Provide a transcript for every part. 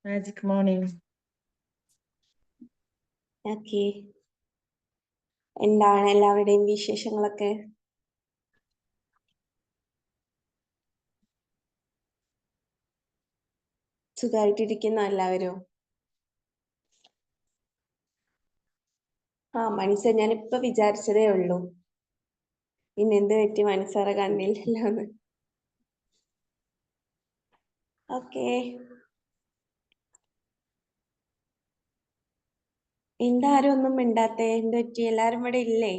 Magic morning. Okay, എന്താണ് എല്ലാവരുടെയും വിശേഷങ്ങളൊക്കെ? സുഖമായിട്ടിരിക്കുന്ന എല്ലാവരും? മനുഷ്യ ഞാനിപ്പോ വിചാരിച്ചതേ ഉള്ളൂ ഇന്ന് എന്ത് പറ്റി മനസ്സാറെ കണ്ടില്ലല്ലോ. ഓക്കെ, എന്താരും ഒന്നും മിണ്ടാത്തെ? എന്ത് പറ്റി? എല്ലാരും ഇവിടെ ഇല്ലേ?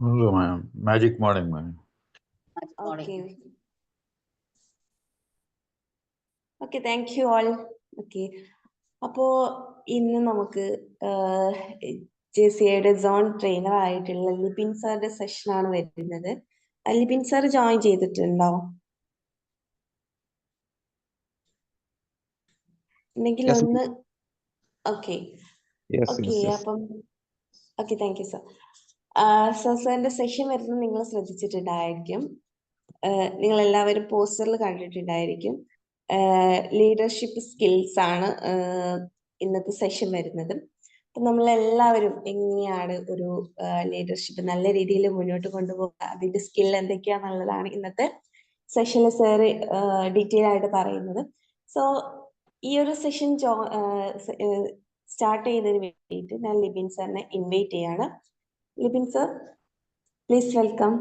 Hello, ma'am. Magic morning, ma'am. Okay okay, thank you all. Okay, അപ്പോ ഇന്ന് നമുക്ക് JCIയുടെ സോൺ ട്രെയിനർ ആയിട്ടുള്ള ലിപിൻ സാറിന്റെ സെഷനാണ് വരുന്നത്. ലിപിൻ സാർ ജോയിൻ ചെയ്തിട്ടുണ്ടോ? ഉണ്ടെങ്കിൽ Yes, ഒന്ന്. Okay yes, okay, yes. അപ്പം ഓക്കെ, താങ്ക് യു സർ. സാറിന്റെ സെഷൻ വരുന്നത് നിങ്ങൾ ശ്രദ്ധിച്ചിട്ടുണ്ടായിരിക്കും. നിങ്ങൾ എല്ലാവരും പോസ്റ്ററിൽ കണ്ടിട്ടുണ്ടായിരിക്കും. ലീഡർഷിപ്പ് സ്കിൽസ് ആണ് ഇന്നത്തെ സെഷൻ വരുന്നത്. അപ്പൊ നമ്മളെല്ലാവരും എങ്ങനെയാണ് ഒരു ലീഡർഷിപ്പ് നല്ല രീതിയിൽ മുന്നോട്ട് കൊണ്ടുപോകുക, അതിന്റെ സ്കിൽ എന്തൊക്കെയാന്നുള്ളതാണ് ഇന്നത്തെ സെഷനിൽ സാറ് ഡീറ്റെയിൽ ആയിട്ട് പറയുന്നത്. സോ ഈ ഒരു സെഷൻ സ്റ്റാർട്ട് ചെയ്യുന്നതിന് വേണ്ടിയിട്ട് ഞാൻ ലിബിൻ സാറിനെ ഇൻവൈറ്റ് ചെയ്യാണ്. Libin sir, please welcome.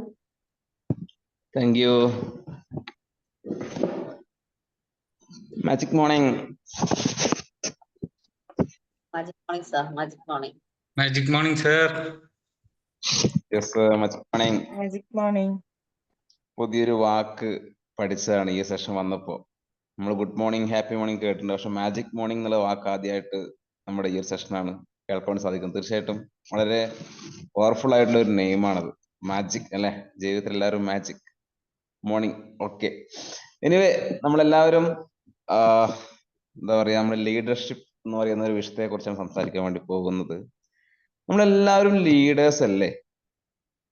Thank you. Magic morning. Magic morning, sir. Magic morning. Magic morning, sir. Yes, sir. Magic morning. Magic morning. പുതിയൊരു വാക്ക് പഠിച്ചതാണ് ഈ സെഷൻ വന്നപ്പോൾ. നമ്മൾ ഗുഡ് മോർണിംഗ്, ഹാപ്പി മോർണിംഗ് കേട്ടിട്ടുണ്ട്. പക്ഷെ മാജിക് മോർണിംഗ് എന്നുള്ള വാക്ക് ആദ്യമായിട്ട് നമ്മുടെ ഈ ഒരു സെഷനാണ് കേൾക്കാൻ സാധിക്കുന്നത്. തീർച്ചയായിട്ടും വളരെ പവർഫുൾ ആയിട്ടുള്ള ഒരു നെയിമാണത്. മാജിക് അല്ലെ, ജീവിതത്തിൽ എല്ലാവരും മാജിക് മോർണിംഗ്. ഓക്കെ, എനിവേ നമ്മളെല്ലാവരും എന്താ പറയാ, നമ്മുടെ ലീഡർഷിപ്പ് എന്ന് പറയുന്ന ഒരു വിഷയത്തെ കുറിച്ചാണ് സംസാരിക്കാൻ വേണ്ടി പോകുന്നത്. നമ്മളെല്ലാവരും ലീഡേഴ്സ് അല്ലേ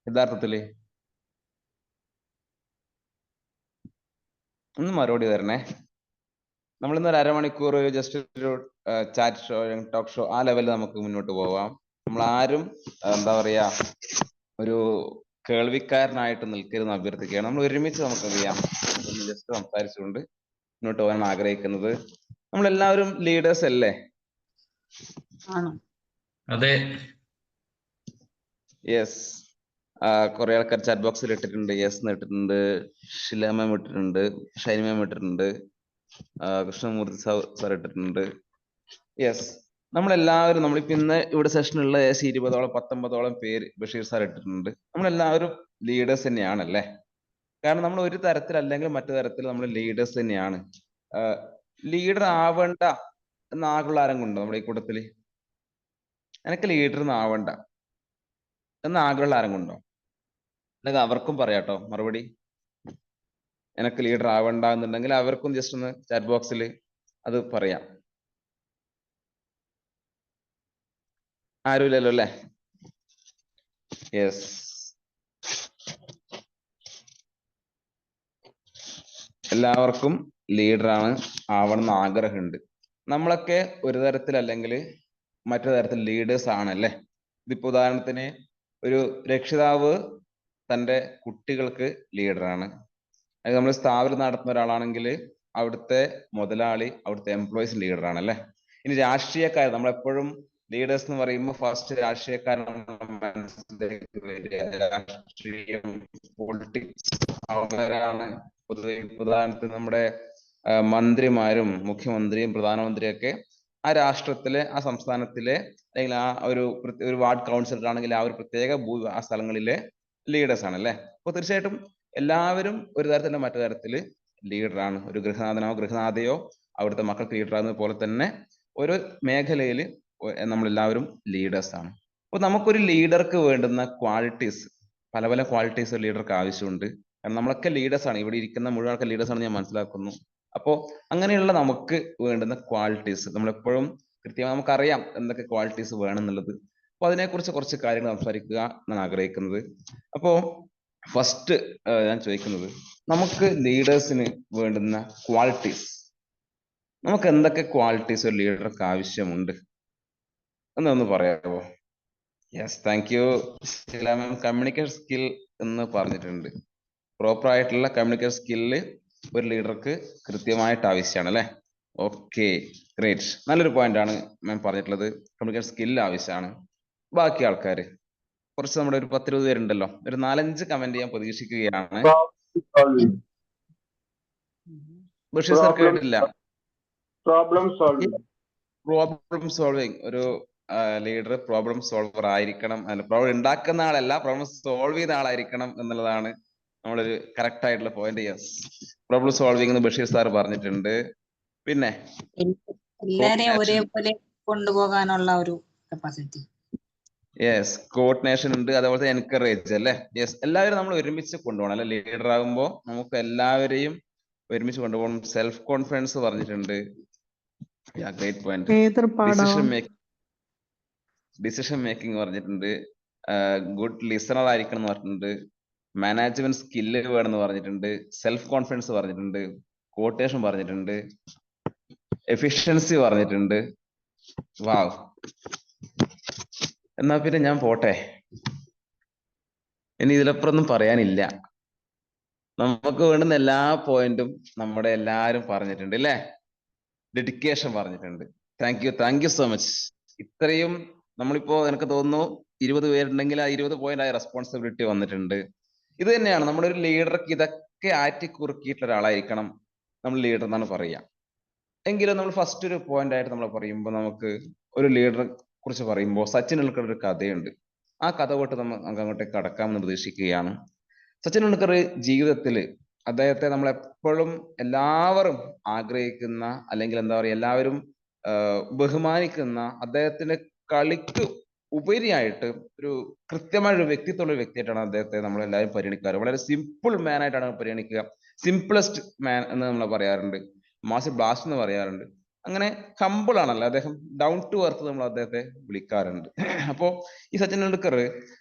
യഥാർത്ഥത്തില്? ഒന്ന് മറുപടി തരണേ. നമ്മളിന്ന് ഒരു അരമണിക്കൂർ ജസ്റ്റ് ഒരു ചാറ്റ് ഷോ, ടോക്ക് ഷോ, ആ ലെവലിൽ നമുക്ക് മുന്നോട്ട് പോവാം. നമ്മൾ ആരും എന്താ പറയാ ഒരു കേൾവിക്കാരനായിട്ട് നിൽക്കരുതെന്ന് അഭ്യർത്ഥിക്കുകയാണ്. നമ്മൾ ഒരുമിച്ച് നമുക്ക് എന്ത് ചെയ്യാം, ജസ്റ്റ് സംസാരിച്ചുകൊണ്ട് മുന്നോട്ട് പോകാൻ ആഗ്രഹിക്കുന്നത്. നമ്മളെല്ലാവരും ലീഡേഴ്സ് അല്ലേ? അതെ. യെസ്. കുറെ ആൾക്കാർ ചാറ്റ് ബോക്സിൽ ഇട്ടിട്ടുണ്ട്, യെസ് ഇട്ടിട്ടുണ്ട്, ഷിലാമ ഇട്ടിട്ടുണ്ട്, ഷൈനിമ ഇട്ടിട്ടുണ്ട്, കൃഷ്ണമൂർത്തി സാർ ഇട്ടിട്ടുണ്ട്. യെസ്, നമ്മളെല്ലാവരും, നമ്മളിപ്പോ ഇന്ന് ഇവിടെ സെഷനുള്ള 20ഓളം 19ഓളം പേര് ബഷീർ സാർ ഇട്ടിട്ടുണ്ട്. നമ്മളെല്ലാവരും ലീഡേഴ്സ് തന്നെയാണല്ലേ? കാരണം നമ്മൾ ഒരു തരത്തിലല്ലെങ്കിൽ മറ്റു തരത്തിൽ നമ്മൾ ലീഡേഴ്സ് തന്നെയാണ്. ലീഡർ ആവണ്ട എന്ന ആഗ്രഹമുള്ള ആരെങ്കിലും ഉണ്ടോ നമ്മുടെ ഈ കൂട്ടത്തില്? എനിക്ക് ലീഡർ ആവണ്ട എന്ന ആഗ്രഹമുള്ള ആരെങ്കിലും ഉണ്ടോ? അല്ലെങ്കിൽ അവർക്കും പറയാട്ടോ മറുപടി. എനിക്ക് ലീഡർ ആവണ്ട എന്നുണ്ടെങ്കിൽ അവർക്കും ജസ്റ്റ് ഒന്ന് ചാറ്റ് ബോക്സിൽ അത് പറയാം. ആരുമില്ലല്ലോ അല്ലേ? യെസ്, എല്ലാവർക്കും ലീഡറാണ് ആവണമെന്ന് ആഗ്രഹമുണ്ട്. നമ്മളൊക്കെ ഒരു തരത്തിൽ അല്ലെങ്കിൽ മറ്റു തരത്തിൽ ലീഡേഴ്സ് ആണല്ലേ? ഇതിപ്പോ ഉദാഹരണത്തിന് ഒരു രക്ഷിതാവ് തൻ്റെ കുട്ടികൾക്ക് ലീഡറാണ്. അത് നമ്മൾ സ്ഥാപനം നടത്തുന്ന ഒരാളാണെങ്കിൽ അവിടുത്തെ മുതലാളി, അവിടുത്തെ എംപ്ലോയീസ് ലീഡറാണ് അല്ലേ? ഇനി രാഷ്ട്രീയക്കാർ, നമ്മളെപ്പോഴും ലീഡേഴ്സ് എന്ന് പറയുമ്പോൾ ഫസ്റ്റ് രാഷ്ട്രീയം, പൊളിറ്റിക്സ്, അവരാണ് പൊതുവെ. ഉദാഹരണത്തിന് നമ്മുടെ മന്ത്രിമാരും മുഖ്യമന്ത്രിയും പ്രധാനമന്ത്രിയും ഒക്കെ ആ രാഷ്ട്രത്തിലെ, ആ സംസ്ഥാനത്തിലെ, അല്ലെങ്കിൽ ആ ഒരു വാർഡ് കൗൺസിലർ ആണെങ്കിൽ ആ ഒരു പ്രത്യേക ആ സ്ഥലങ്ങളിലെ ലീഡേഴ്സ് ആണ് അല്ലേ? അപ്പൊ തീർച്ചയായിട്ടും എല്ലാവരും ഒരു തരത്തിലോ മറ്റു തരത്തില് ലീഡറാണ്. ഒരു ഗൃഹനാഥനോ ഗൃഹനാഥയോ അവിടുത്തെ മക്കൾക്ക് ലീഡറാകുന്നത് പോലെ തന്നെ ഓരോ മേഖലയിൽ നമ്മളെല്ലാവരും ലീഡേഴ്സ് ആണ്. അപ്പൊ നമുക്കൊരു ലീഡർക്ക് വേണ്ടുന്ന ക്വാളിറ്റീസ്, പല പല ക്വാളിറ്റീസ് ലീഡർക്ക് ആവശ്യമുണ്ട്. കാരണം നമ്മളൊക്കെ ലീഡേഴ്സ് ആണ്. ഇവിടെ ഇരിക്കുന്ന മുഴുവൻ ആൾക്കാർ ലീഡേഴ്സ് ആണ് ഞാൻ മനസ്സിലാക്കുന്നു. അപ്പോൾ അങ്ങനെയുള്ള നമുക്ക് വേണ്ടുന്ന ക്വാളിറ്റീസ് നമ്മളെപ്പോഴും കൃത്യമായി നമുക്കറിയാം എന്തൊക്കെ ക്വാളിറ്റീസ് വേണം എന്നുള്ളത്. അപ്പൊ അതിനെക്കുറിച്ച് കുറച്ച് കാര്യങ്ങൾ സംസാരിക്കുക എന്നാണ് ആഗ്രഹിക്കുന്നത്. അപ്പോ ഫസ്റ്റ് ഞാൻ ചോദിക്കുന്നത്, നമുക്ക് ലീഡേഴ്സിന് വേണ്ടുന്ന ക്വാളിറ്റീസ്, നമുക്ക് എന്തൊക്കെ ക്വാളിറ്റീസ് ഒരു ലീഡർക്ക് ആവശ്യമുണ്ട് എന്നൊന്ന് പറയാമോ? Yes, thank you. Communication skill എന്ന് പറഞ്ഞിട്ടുണ്ട്. പ്രോപ്പർ ആയിട്ടുള്ള കമ്മ്യൂണിക്കേഷൻ സ്കില്ല് ഒരു ലീഡർക്ക് കൃത്യമായിട്ട് ആവശ്യമാണ് അല്ലെ? ഓക്കെ, ഗ്രേറ്റ്, നല്ലൊരു പോയിന്റ് ആണ് മാം പറഞ്ഞിട്ടുള്ളത്. കമ്മ്യൂണിക്കേഷൻ സ്കില്ല് ആവശ്യമാണ്. ബാക്കി ആൾക്കാർ കുറച്ച് നമ്മുടെ ഒരു 10-20 പേരുണ്ടല്ലോ, ഒരു 4-5 കമന്റ് ഞാൻ പ്രതീക്ഷിക്കുകയാണ്. ബഷീർ സർ കേട്ടില്ല. പ്രോബ്ലം സോൾവിങ്, ഒരു ലീഡർ പ്രോബ്ലം സോൾവർ ആയിരിക്കണം. അല്ല, പ്രോബ്ലം ഉണ്ടാക്കുന്ന ആളല്ല, പ്രോബ്ലം സോൾവ് ചെയ്ത ആളായിരിക്കണം എന്നുള്ളതാണ് നമ്മളൊരു കറക്റ്റ് ആയിട്ടുള്ള പോയിന്റ്. യെസ്, പ്രോബ്ലം സോൾവിംഗ് എന്ന് ബഷീർ സാർ പറഞ്ഞിട്ടുണ്ട്. പിന്നെ എല്ലാരെയും ഒരേപോലെ കൊണ്ടുപോകാനുള്ള ഒരു കപ്പാസിറ്റി. യെസ്, കോർഡിനേഷൻ ഉണ്ട്, അതേപോലെ എൻകറേജ് അല്ലെ? യെസ്, എല്ലാവരും നമ്മൾ ഒരുമിച്ച് കൊണ്ടുപോകണം അല്ലെ? ലീഡർ ആകുമ്പോൾ നമുക്ക് എല്ലാവരെയും ഒരുമിച്ച് കൊണ്ടുപോകണം. സെൽഫ് കോൺഫിഡൻസ് പറഞ്ഞിട്ടുണ്ട്. Great point. ഡിസിഷൻ മേക്കിംഗ് പറഞ്ഞിട്ടുണ്ട്. ഗുഡ് ലിസണർ ആയിരിക്കണം എന്ന് പറഞ്ഞിട്ടുണ്ട്. മാനേജ്മെന്റ് സ്കില്ല് വേണമെന്ന് പറഞ്ഞിട്ടുണ്ട്. സെൽഫ് കോൺഫിഡൻസ് പറഞ്ഞിട്ടുണ്ട്. കോട്ടേഷൻ പറഞ്ഞിട്ടുണ്ട്. എഫിഷ്യൻസി പറഞ്ഞിട്ടുണ്ട്. വാവ്, എന്നാ പിന്നെ ഞാൻ പോട്ടെ, ഇനി ഇതിലപ്പുറമൊന്നും പറയാനില്ല. നമുക്ക് വേണ്ടുന്ന എല്ലാ പോയിന്റും നമ്മുടെ എല്ലാരും പറഞ്ഞിട്ടുണ്ട് അല്ലേ? ഡെഡിക്കേഷൻ പറഞ്ഞിട്ടുണ്ട്. Thank you so much. ഇത്രയും നമ്മളിപ്പോ എനിക്ക് തോന്നുന്നു 20 പേരുണ്ടെങ്കിൽ ആ 20 പോയിന്റ് ആയ റെസ്പോൺസിബിലിറ്റി വന്നിട്ടുണ്ട്. ഇത് തന്നെയാണ് നമ്മുടെ ഒരു ലീഡർക്ക് ഇതൊക്കെ ആറ്റിക്കുറുക്കിയിട്ടുള്ള ഒരാളായിരിക്കണം നമ്മൾ ലീഡർ എന്നാണ് പറയുക. എങ്കിലും നമ്മൾ ഫസ്റ്റ് ഒരു പോയിന്റ് ആയിട്ട് നമ്മൾ പറയുമ്പോൾ, നമുക്ക് ഒരു ലീഡറെ കുറിച്ച് പറയുമ്പോൾ സച്ചിൻ ടെണ്ടുൽക്കർ ഒരു കഥയുണ്ട്. ആ കഥ തൊട്ട് നമുക്ക് അങ്ങോട്ടേക്ക് കടക്കാമെന്ന് പ്രതീക്ഷിക്കുകയാണ്. സച്ചിൻ ടെണ്ടുൽക്കർ ജീവിതത്തിൽ അദ്ദേഹത്തെ നമ്മൾ എപ്പോഴും എല്ലാവരും ആഗ്രഹിക്കുന്ന, അല്ലെങ്കിൽ എന്താ പറയുക, എല്ലാവരും ബഹുമാനിക്കുന്ന, അദ്ദേഹത്തിന്റെ കളിക്ക് ഉപരിയായിട്ട് ഒരു കൃത്യമായ ഒരു വ്യക്തിത്വമുള്ള ഒരു വ്യക്തിയായിട്ടാണ് അദ്ദേഹത്തെ നമ്മൾ എല്ലാവരും പരിഗണിക്കാറ്. വളരെ സിമ്പിൾ മാൻ ആയിട്ടാണ് പരിഗണിക്കുക. സിംപ്ലസ്റ്റ് മാൻ എന്ന് നമ്മൾ പറയാറുണ്ട്. മാസ്റ്റർ ബ്ലാസ്റ്റ് എന്ന് പറയാറുണ്ട്. അങ്ങനെ ഹമ്പിൾ ആണല്ലോ അദ്ദേഹം, ഡൗൺ ടു എർത്ത് നമ്മൾ അദ്ദേഹത്തെ വിളിക്കാറുണ്ട്. അപ്പോ ഈ സച്ചിൻ ടെണ്ടുൽക്കർ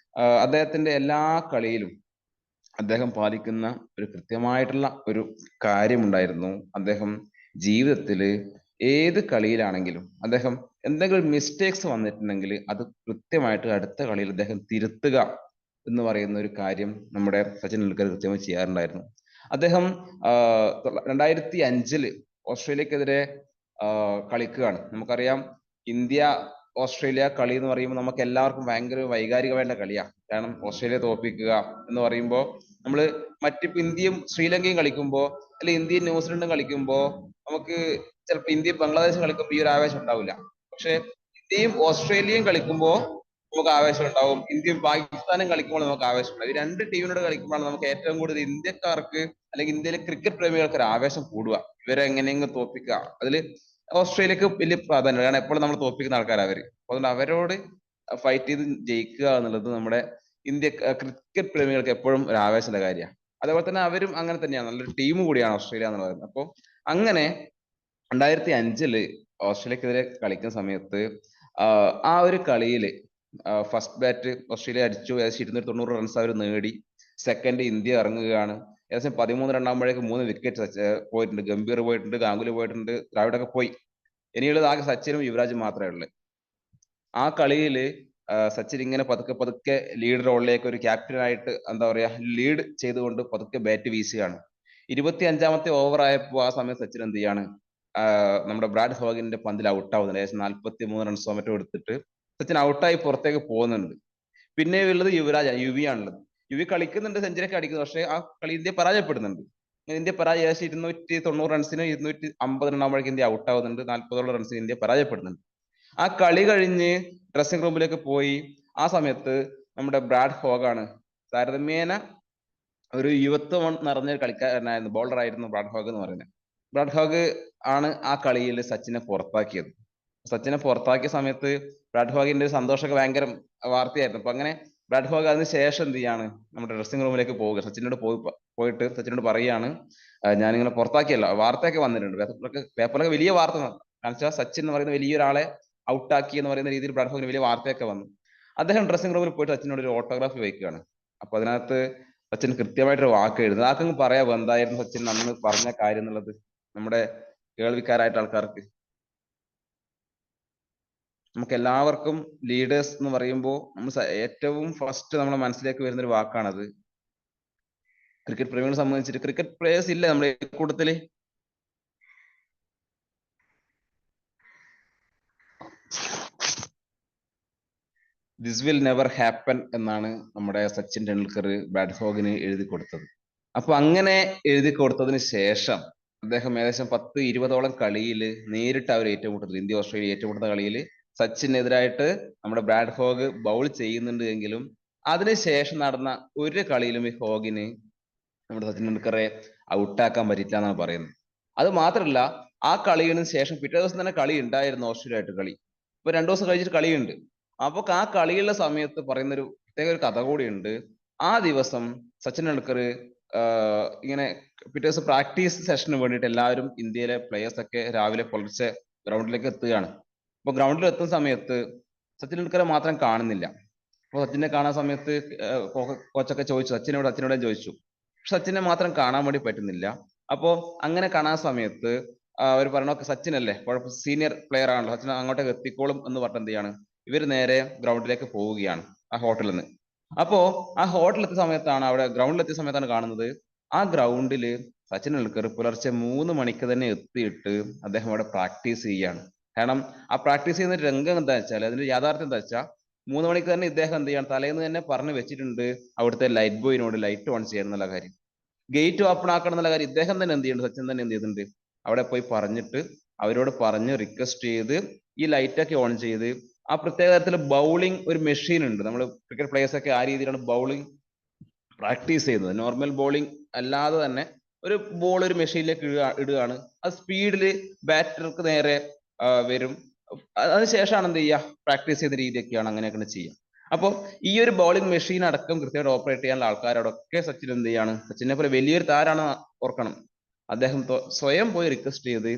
അദ്ദേഹത്തിന്റെ എല്ലാ കളിയിലും അദ്ദേഹം പാലിക്കുന്ന ഒരു കൃത്യമായിട്ടുള്ള ഒരു കാര്യമുണ്ടായിരുന്നു. അദ്ദേഹം ജീവിതത്തില് ഏത് കളിയിലാണെങ്കിലും അദ്ദേഹം എന്തെങ്കിലും മിസ്റ്റേക്സ് വന്നിട്ടുണ്ടെങ്കിൽ അത് കൃത്യമായിട്ട് അടുത്ത കളിയിൽ അദ്ദേഹം തിരുത്തുക എന്ന് പറയുന്ന ഒരു കാര്യം നമ്മുടെ സച്ചിൻ ടെണ്ടുൽക്കർ കൃത്യമായി ചെയ്യാറുണ്ടായിരുന്നു. അദ്ദേഹം 2005 ഓസ്ട്രേലിയക്കെതിരെ കളിക്കുകയാണ്. നമുക്കറിയാം, ഇന്ത്യ ഓസ്ട്രേലിയ കളി എന്ന് പറയുമ്പോൾ നമുക്ക് എല്ലാവർക്കും ഭയങ്കര വൈകാരികമായിട്ടുള്ള കളിയാണ്. കാരണം ഓസ്ട്രേലിയ തോൽപ്പിക്കുക എന്ന് പറയുമ്പോൾ, നമ്മള് മറ്റിപ്പോ ഇന്ത്യയും ശ്രീലങ്കയും കളിക്കുമ്പോൾ, അല്ലെങ്കിൽ ഇന്ത്യയും ന്യൂസിലൻഡും കളിക്കുമ്പോൾ നമുക്ക് ചിലപ്പോൾ ഇന്ത്യയും ബംഗ്ലാദേശും കളിക്കുമ്പോൾ ഈ ഒരു ആവേശം ഉണ്ടാവില്ല. പക്ഷെ ഇന്ത്യയും ഓസ്ട്രേലിയയും കളിക്കുമ്പോൾ നമുക്ക് ആവേശം ഉണ്ടാവും. ഇന്ത്യയും പാകിസ്ഥാനും കളിക്കുമ്പോൾ നമുക്ക് ആവേശം ഉണ്ടാവും. ഈ രണ്ട് ടീമിനോട് കളിക്കുമ്പോഴാണ് നമുക്ക് ഏറ്റവും കൂടുതൽ ഇന്ത്യക്കാർക്ക്, അല്ലെങ്കിൽ ഇന്ത്യയിലെ ക്രിക്കറ്റ് പ്രേമികൾക്ക് ഒരു ആവേശം കൂടുക. ഇവരെ എങ്ങനെയെങ്കിലും തോൽപ്പിക്കുക. അതില് ഓസ്ട്രേലിയക്ക് വലിയ പ്രാധാന്യം, കാരണം എപ്പോഴും നമ്മൾ തോൽപ്പിക്കുന്ന ആൾക്കാർ അവര്. അതുകൊണ്ട് അവരോട് ഫൈറ്റ് ചെയ്ത് ജയിക്കുക എന്നുള്ളത് നമ്മുടെ ഇന്ത്യ ക്രിക്കറ്റ് പ്രേമികൾക്ക് എപ്പോഴും ഒരു ആവേശമുള്ള കാര്യമാണ്. അതേപോലെ തന്നെ അവരും അങ്ങനെ തന്നെയാണ്, നല്ലൊരു ടീം കൂടിയാണ് ഓസ്ട്രേലിയ എന്ന് പറയുന്നത്. അപ്പോൾ അങ്ങനെ 2005 ഓസ്ട്രേലിയക്കെതിരെ കളിക്കുന്ന സമയത്ത് ആ ഒരു കളിയില് ഫസ്റ്റ് ബാറ്റ് ഓസ്ട്രേലിയ അടിച്ചു. ഏകദേശം 290 റൺസ് അവർ നേടി. സെക്കൻഡ് ഇന്ത്യ ഇറങ്ങുകയാണ്. ഏകദേശം 13 റണ്ണാകുമ്പോഴേക്ക് 3 വിക്കറ്റ് പോയിട്ടുണ്ട്. ഗംഭീർ പോയിട്ടുണ്ട്, ഗാംഗുലി പോയിട്ടുണ്ട്, ദ്രാവിഡൊക്കെ പോയി. ഇനിയുള്ളത് ആകെ സച്ചിനും യുവരാജും മാത്രമേ ഉള്ളൂ. ആ കളിയില് സച്ചിൻ ഇങ്ങനെ പതുക്കെ ലീഡ് റോളിലേക്ക് ഒരു ക്യാപ്റ്റനായിട്ട് എന്താ പറയാ ലീഡ് ചെയ്തുകൊണ്ട് പതുക്കെ ബാറ്റ് വീശുകയാണ്. 25ാമത്തെ ഓവർ ആയപ്പോൾ ആ സമയത്ത് സച്ചിൻ എന്ത് ചെയ്യാണ്, നമ്മുടെ ബ്രാഡ് ഹോഗിന്റെ പന്തിൽ ഔട്ടാവുന്നുണ്ട്. ഏകദേശം 43 റൺസോ മറ്റോ എടുത്തിട്ട് സച്ചിൻ ഔട്ടായി പുറത്തേക്ക് പോകുന്നുണ്ട്. പിന്നെ ഉള്ളത് യുവിയാണുള്ളത്. യുവി കളിക്കുന്നുണ്ട്, സെഞ്ചുറി ഒക്കെ അടിക്കുന്നു. പക്ഷെ ആ കളി ഇന്ത്യ പരാജയപ്പെടുന്നുണ്ട്. ഇന്ത്യ ഏകദേശം 290 റൺസിന് 250 റണ്ണാകുമ്പോഴേക്ക് ഇന്ത്യ ഔട്ടാവുന്നുണ്ട്. 40 റൺസിന് ഇന്ത്യ പരാജയപ്പെടുന്നുണ്ട്. ആ കളി കഴിഞ്ഞ് ഡ്രസ്സിംഗ് റൂമിലേക്ക് പോയി. ആ സമയത്ത് നമ്മുടെ ബ്രാഡ് ഹോഗാണ്, താരതമ്യേന ഒരു യുവത്വം നിറഞ്ഞ കളിക്കാരനായിരുന്നു, ബോളർ ആയിരുന്നു ബ്രാഡ് ഹോഗ് എന്ന് പറയുന്നത്. ബ്രാഡ് ഹോഗ് ആണ് ആ കളിയിൽ സച്ചിനെ പുറത്താക്കിയത്. സച്ചിനെ പുറത്താക്കിയ സമയത്ത് ബ്രാഡ് ഹോഗിന്റെ സന്തോഷമൊക്കെ ഭയങ്കര വാർത്തയായിരുന്നു. അപ്പൊ അങ്ങനെ ബ്രാഡ് ഹോഗ് അതിന് ശേഷം എന്ത് ചെയ്യാണ്, നമ്മുടെ ഡ്രസ്സിംഗ് റൂമിലേക്ക് പോവുക, സച്ചിനോട് പോയിട്ട് സച്ചിനോട് പറയുകയാണ് ഞാനിങ്ങനെ പുറത്താക്കിയല്ല, വാർത്തയൊക്കെ വന്നിട്ടുണ്ട്, പേപ്പറിലൊക്കെ വലിയ വാർത്ത. കാരണം വെച്ചാൽ സച്ചിൻ എന്ന് പറയുന്ന വലിയൊരാളെ ഔട്ടാക്കി എന്ന് പറയുന്ന രീതിയിൽ ബ്രാഡ് ഹോഗിന് വലിയ വാർത്തയൊക്കെ വന്നു. അദ്ദേഹം ഡ്രസ്സിംഗ് റൂമിൽ പോയിട്ട് സച്ചിനോട് ഒരു ഓട്ടോഗ്രാഫ് വയ്ക്കുകയാണ്. അപ്പൊ അതിനകത്ത് സച്ചിൻ കൃത്യമായിട്ടൊരു വാക്ക് എഴുതുന്നത്. ആർക്കെങ്കിലും പറയാമോ എന്തായിരുന്നു സച്ചിൻ അന്ന് പറഞ്ഞ കാര്യം എന്നുള്ളത്, നമ്മുടെ കേൾവിക്കാരായിട്ട് ആൾക്കാർക്ക്? നമുക്ക് എല്ലാവർക്കും ലീഡേഴ്സ് എന്ന് പറയുമ്പോൾ നമ്മൾ ഏറ്റവും ഫസ്റ്റ് നമ്മുടെ മനസ്സിലേക്ക് വരുന്ന ഒരു വാക്കാണത്. ക്രിക്കറ്റ് പ്രേമികളെ സംബന്ധിച്ചിട്ട് ക്രിക്കറ്റ് പ്ലേയേഴ്സ് ഇല്ല നമ്മുടെ കൂട്ടത്തില്? ദിസ് വിൽ നെവർ ഹാപ്പൻ എന്നാണ് നമ്മുടെ സച്ചിൻ ടെണ്ടുൽക്കർ ബ്രാഡ് ഹോഗിന് എഴുതി കൊടുത്തത്. അപ്പൊ അങ്ങനെ എഴുതി കൊടുത്തതിന് ശേഷം അദ്ദേഹം ഏകദേശം 10-20ഓളം കളിയിൽ നേരിട്ട് അവർ ഏറ്റുമുട്ടുന്നത്, ഇന്ത്യ ഓസ്ട്രേലിയ ഏറ്റുമുട്ടുന്ന കളിയിൽ സച്ചിനെതിരായിട്ട് നമ്മുടെ ബ്രാഡ് ഹോഗ് ബൗൾ ചെയ്യുന്നുണ്ട് എങ്കിലും അതിനുശേഷം നടന്ന ഒരു കളിയിലും ഈ ഹോഗിന് നമ്മുടെ സച്ചിൻ ടെണ്ടുൽക്കറെ ഔട്ടാക്കാൻ പറ്റില്ല എന്നാണ് പറയുന്നത്. അത് മാത്രമല്ല, ആ കളിയിന് ശേഷം പിറ്റേ ദിവസം തന്നെ കളി ഉണ്ടായിരുന്നു, ഓസ്ട്രേലിയ ആയിട്ട് കളി. ഇപ്പൊ 2 ദിവസം കഴിഞ്ഞിട്ട് കളിയുണ്ട്. അപ്പൊ ആ കളിയുള്ള സമയത്ത് പറയുന്നൊരു പ്രത്യേക ഒരു കഥ കൂടിയുണ്ട്. ആ ദിവസം സച്ചിൻ ടെണ്ടുൽക്കർ ഇങ്ങനെ പിറ്റേ ദിവസം പ്രാക്ടീസ് സെഷന് വേണ്ടിയിട്ട് എല്ലാവരും ഇന്ത്യയിലെ പ്ലേയേഴ്സ് ഒക്കെ രാവിലെ പുലർച്ചെ ഗ്രൗണ്ടിലേക്ക് എത്തുകയാണ്. അപ്പൊ ഗ്രൗണ്ടിൽ എത്തുന്ന സമയത്ത് സച്ചിൻ ടെണ്ടുൽക്കറെ മാത്രം കാണുന്നില്ല. അപ്പൊ സച്ചിനെ കാണാൻ സമയത്ത് കോച്ചൊക്കെ ചോദിച്ചു, സച്ചിനോട് ചോദിച്ചു. പക്ഷെ സച്ചിനെ മാത്രം കാണാൻ വേണ്ടി പറ്റുന്നില്ല. അപ്പോ അങ്ങനെ കാണാൻ സമയത്ത് അവർ പറഞ്ഞു, സച്ചിനല്ലേ കുഴപ്പം, സീനിയർ പ്ലെയർ ആണല്ലോ, സച്ചിൻ അങ്ങോട്ടേക്ക് എത്തിക്കോളും എന്ന് പറഞ്ഞിട്ട് എന്ത് ചെയ്യാണ്, ഇവർ നേരെ ഗ്രൗണ്ടിലേക്ക് പോവുകയാണ് ആ ഹോട്ടലിൽ നിന്ന്. അപ്പോ ആ ഹോട്ടലിൽ എത്തിയ സമയത്താണ്, അവിടെ ഗ്രൗണ്ടിൽ എത്തിയ സമയത്താണ് കാണുന്നത്, ആ ഗ്രൗണ്ടില് സച്ചിൻ ടെണ്ടുൽക്കർ പുലർച്ചെ 3 മണിക്ക് തന്നെ എത്തിയിട്ട് അദ്ദേഹം അവിടെ പ്രാക്ടീസ് ചെയ്യുകയാണ്. കാരണം ആ പ്രാക്ടീസ് ചെയ്യുന്ന രംഗം എന്താ വെച്ചാൽ, അതിന്റെ യാഥാർത്ഥ്യം എന്താ വെച്ചാൽ, 3 മണിക്ക് തന്നെ ഇദ്ദേഹം എന്ത് ചെയ്യണം, തലേന്ന് തന്നെ പറഞ്ഞു വെച്ചിട്ടുണ്ട് അവിടുത്തെ ലൈറ്റ് ബോയിനോട് ലൈറ്റ് ഓൺ ചെയ്യണം എന്നുള്ള കാര്യം, ഗേറ്റ് ഓപ്പൺ ആക്കണം എന്നുള്ള കാര്യം ഇദ്ദേഹം തന്നെ എന്ത് ചെയ്യുന്നുണ്ട്, സച്ചിൻ തന്നെ എന്ത് ചെയ്യുന്നുണ്ട്, അവിടെ പോയി പറഞ്ഞിട്ട് അവരോട് പറഞ്ഞ് റിക്വസ്റ്റ് ചെയ്ത് ഈ ലൈറ്റ് ഒക്കെ ഓൺ ചെയ്ത് ആ പ്രത്യേക തരത്തിൽ ബൗളിംഗ് ഒരു മെഷീൻ ഉണ്ട്. നമ്മൾ ക്രിക്കറ്റ് പ്ലേയേഴ്സ് ഒക്കെ ആ രീതിയിലാണ് ബൗളിംഗ് പ്രാക്ടീസ് ചെയ്യുന്നത്. നോർമൽ ബോളിംഗ് അല്ലാതെ തന്നെ ഒരു ബോൾ ഒരു മെഷീനിലേക്ക് ഇടുകയാണ്. അത് സ്പീഡില് ബാറ്റർക്ക് നേരെ വരും. അതിനുശേഷമാണ് എന്ത് ചെയ്യുക, പ്രാക്ടീസ് ചെയ്ത രീതിയൊക്കെയാണ് അങ്ങനെയൊക്കെ ചെയ്യുക. അപ്പോൾ ഈ ഒരു ബൗളിംഗ് മെഷീൻ അടക്കം കൃത്യമായിട്ട് ഓപ്പറേറ്റ് ചെയ്യാനുള്ള ആൾക്കാരോടൊക്കെ സച്ചിൻ എന്ത് ചെയ്യാണ്, സച്ചിനെ പോലെ വലിയൊരു താരാണ് ഓർക്കണം, അദ്ദേഹം സ്വയം പോയി റിക്വസ്റ്റ് ചെയ്ത്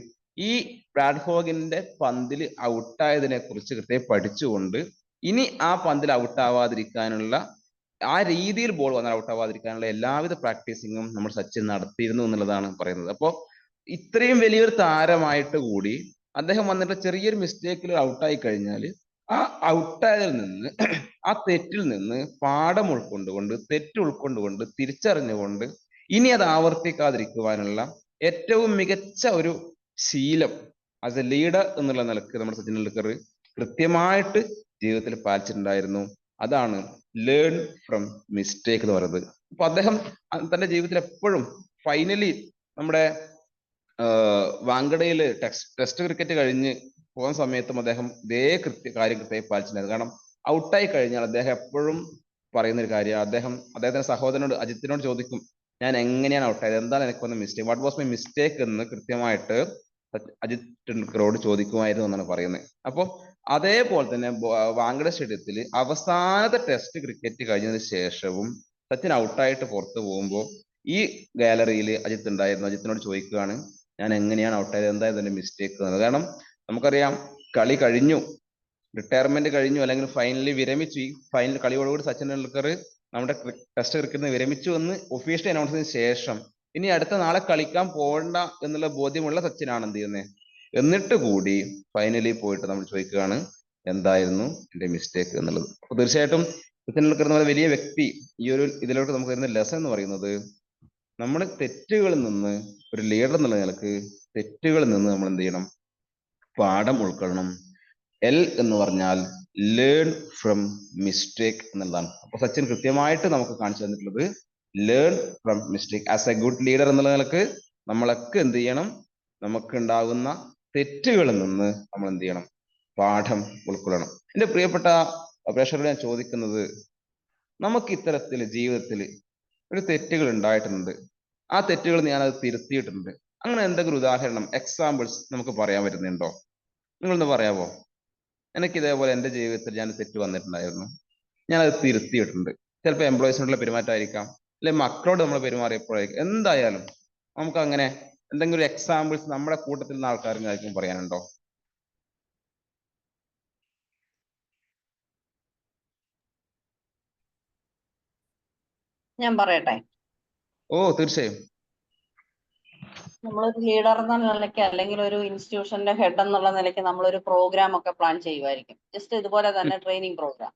ഈ ബ്രാഡ് ഹോഗിന്റെ പന്തിൽ ഔട്ടായതിനെ കുറിച്ച് കൃത്യമായി പഠിച്ചുകൊണ്ട് ഇനി ആ പന്തിൽ ഔട്ടാവാതിരിക്കാനുള്ള, ആ രീതിയിൽ ബോൾ വന്നാൽ ഔട്ടാവാതിരിക്കാനുള്ള എല്ലാവിധ പ്രാക്ടീസിങ്ങും നമ്മൾ സച്ചിൻ നടത്തിയിരുന്നു എന്നുള്ളതാണ് പറയുന്നത്. അപ്പോൾ ഇത്രയും വലിയൊരു താരമായിട്ട് കൂടി അദ്ദേഹം വന്നിട്ട് ചെറിയൊരു മിസ്റ്റേക്കിൽ ഔട്ടായി കഴിഞ്ഞാൽ ആ ഔട്ടായതിൽ നിന്ന്, ആ തെറ്റിൽ നിന്ന് പാഠം ഉൾക്കൊണ്ടുകൊണ്ട്, തെറ്റ് ഉൾക്കൊണ്ടുകൊണ്ട്, തിരിച്ചറിഞ്ഞുകൊണ്ട് ഇനി അത് ആവർത്തിക്കാതിരിക്കുവാനുള്ള ഏറ്റവും മികച്ച ഒരു ശീലം ആസ് എ ലീഡർ എന്നുള്ള നിലക്ക് നമ്മുടെ സച്ചിൻ ടെണ്ടുൽക്കർ കൃത്യമായിട്ട് ജീവിതത്തിൽ പാലിച്ചിട്ടുണ്ടായിരുന്നു. അതാണ് ലേൺ ഫ്രം മിസ്റ്റേക്ക് എന്ന് പറയുന്നത്. അപ്പൊ അദ്ദേഹം തന്റെ ജീവിതത്തിൽ എപ്പോഴും ഫൈനലി നമ്മുടെ വാങ്കഡയിൽ ടെസ്റ്റ് ക്രിക്കറ്റ് കഴിഞ്ഞ് പോകുന്ന സമയത്തും അദ്ദേഹം ഇതേ കാര്യം കൃത്യമായി പാലിച്ചിട്ടുണ്ടായിരുന്നു. കാരണം ഔട്ടായി കഴിഞ്ഞാൽ അദ്ദേഹം എപ്പോഴും പറയുന്ന ഒരു കാര്യം, അദ്ദേഹത്തിന്റെ സഹോദരനോട് അജിത്തിനോട് ചോദിക്കും, ഞാൻ എങ്ങനെയാണ് ഔട്ടായത്, എന്താണ് എനിക്ക് വന്ന mistake, what was my mistake എന്ന് കൃത്യമായിട്ട് അജിത് ടെണ്ടുൽക്കറോട് ചോദിക്കുമായിരുന്നു എന്നാണ് പറയുന്നത്. അപ്പോൾ അതേപോലെ തന്നെ വാങ്കഡെ സ്റ്റേഡിയത്തിൽ അവസാനത്തെ ടെസ്റ്റ് ക്രിക്കറ്റ് കഴിഞ്ഞതിന് ശേഷവും സച്ചിൻ ഔട്ടായിട്ട് പുറത്തു പോകുമ്പോൾ ഈ ഗാലറിയിൽ അജിത്ത് ഉണ്ടായിരുന്നു. അജിത്തിനോട് ചോദിക്കുകയാണ്, ഞാൻ എങ്ങനെയാണ് ഔട്ടായത്, എന്തായിരുന്നു എന്റെ മിസ്റ്റേക്ക് എന്നത്. കാരണം നമുക്കറിയാം, കളി കഴിഞ്ഞു, റിട്ടയർമെന്റ് കഴിഞ്ഞു, അല്ലെങ്കിൽ ഫൈനലി വിരമിച്ചു. ഈ ഫൈനൽ കളിയോടുകൂടി സച്ചിൻ ടെണ്ടുൽക്കർ നമ്മുടെ ടെസ്റ്റ് ക്രിക്കറ്റിന് വിരമിച്ചു എന്ന് ഒഫീഷ്യലി അനൗൺസ് ചെയ്തതിനു ശേഷം ഇനി അടുത്ത നാളെ കളിക്കാൻ പോകണ്ട എന്നുള്ള ബോധ്യമുള്ള സച്ചിനാണ് എന്ത് ചെയ്യുന്നത്, എന്നിട്ട് കൂടി ഫൈനലി പോയിട്ട് നമ്മൾ ചോദിക്കുകയാണ് എന്തായിരുന്നു എന്റെ മിസ്റ്റേക്ക് എന്നുള്ളത്. അപ്പൊ തീർച്ചയായിട്ടും സച്ചിൻ ടെണ്ടുൽക്കർ എന്ന വലിയ വ്യക്തി ഈ ഒരു ഇതിലോട്ട് നമുക്ക് വരുന്ന ലെസൺ എന്ന് പറയുന്നത്, നമ്മൾ തെറ്റുകളിൽ നിന്ന്, ഒരു ലീഡർ എന്നുള്ള നിലക്ക് തെറ്റുകളിൽ നിന്ന് നമ്മൾ എന്ത് ചെയ്യണം, പാഠം ഉൾക്കൊള്ളണം. എൽ എന്ന് പറഞ്ഞാൽ ലേൺ ഫ്രം മിസ്റ്റേക്ക് എന്നുള്ളതാണ്. അപ്പൊ സച്ചിൻ കൃത്യമായിട്ട് നമുക്ക് കാണിച്ചു തന്നിട്ടുള്ളത് learn from mistake. As A good leader എന്നുള്ള നിലക്ക് നമ്മളൊക്കെ എന്ത് ചെയ്യണം, നമുക്ക് ഉണ്ടാകുന്ന തെറ്റുകളിൽ നിന്ന് നമ്മൾ എന്ത് ചെയ്യണം, പാഠം ഉൾക്കൊള്ളണം. എന്റെ പ്രിയപ്പെട്ട പ്രേക്ഷകരോട് ഞാൻ ചോദിക്കുന്നത്, നമുക്ക് ഇത്തരത്തിൽ ജീവിതത്തിൽ ഒരു തെറ്റുകൾ ഉണ്ടായിട്ടുണ്ട്, ആ തെറ്റുകൾ ഞാനത് തിരുത്തിയിട്ടുണ്ട്, അങ്ങനെ എന്തെങ്കിലും ഉദാഹരണം, എക്സാമ്പിൾസ് നമുക്ക് പറയാൻ പറ്റുന്നുണ്ടോ? നിങ്ങളൊന്ന് പറയാമോ? എനിക്ക് ഇതേപോലെ എൻ്റെ ജീവിതത്തിൽ ഞാൻ തെറ്റ് വന്നിട്ടുണ്ടായിരുന്നു, ഞാനത് തിരുത്തിയിട്ടുണ്ട്. ചിലപ്പോൾ എംപ്ലോയീസിനോടുള്ള പെരുമാറ്റമായിരിക്കാം, അല്ലെ മക്കളോട് നമ്മൾ പെരുമാറിയപ്പോഴേക്കും എന്തായാലും നമുക്ക് അങ്ങനെ എന്തെങ്കിലും ഒരു എക്സാമ്പിൾസ് നമ്മുടെ കൂട്ടത്തിൽ നിന്ന് ആൾക്കാർക്കും പറയാനുണ്ടോ? ഞാൻ പറയട്ടെ. ഓ തീർച്ചയായും. നമ്മളൊരു ലീഡർ എന്ന നിലയ്ക്ക് അല്ലെങ്കിൽ ഒരു ഇൻസ്റ്റിറ്റ്യൂഷന്റെ ഹെഡ് എന്നുള്ള നിലയ്ക്ക് നമ്മളൊരു പ്രോഗ്രാം ഒക്കെ പ്ലാൻ ചെയ്യുമായിരിക്കും. ജസ്റ്റ് ഇതുപോലെ തന്നെ ട്രെയിനിങ് പ്രോഗ്രാം.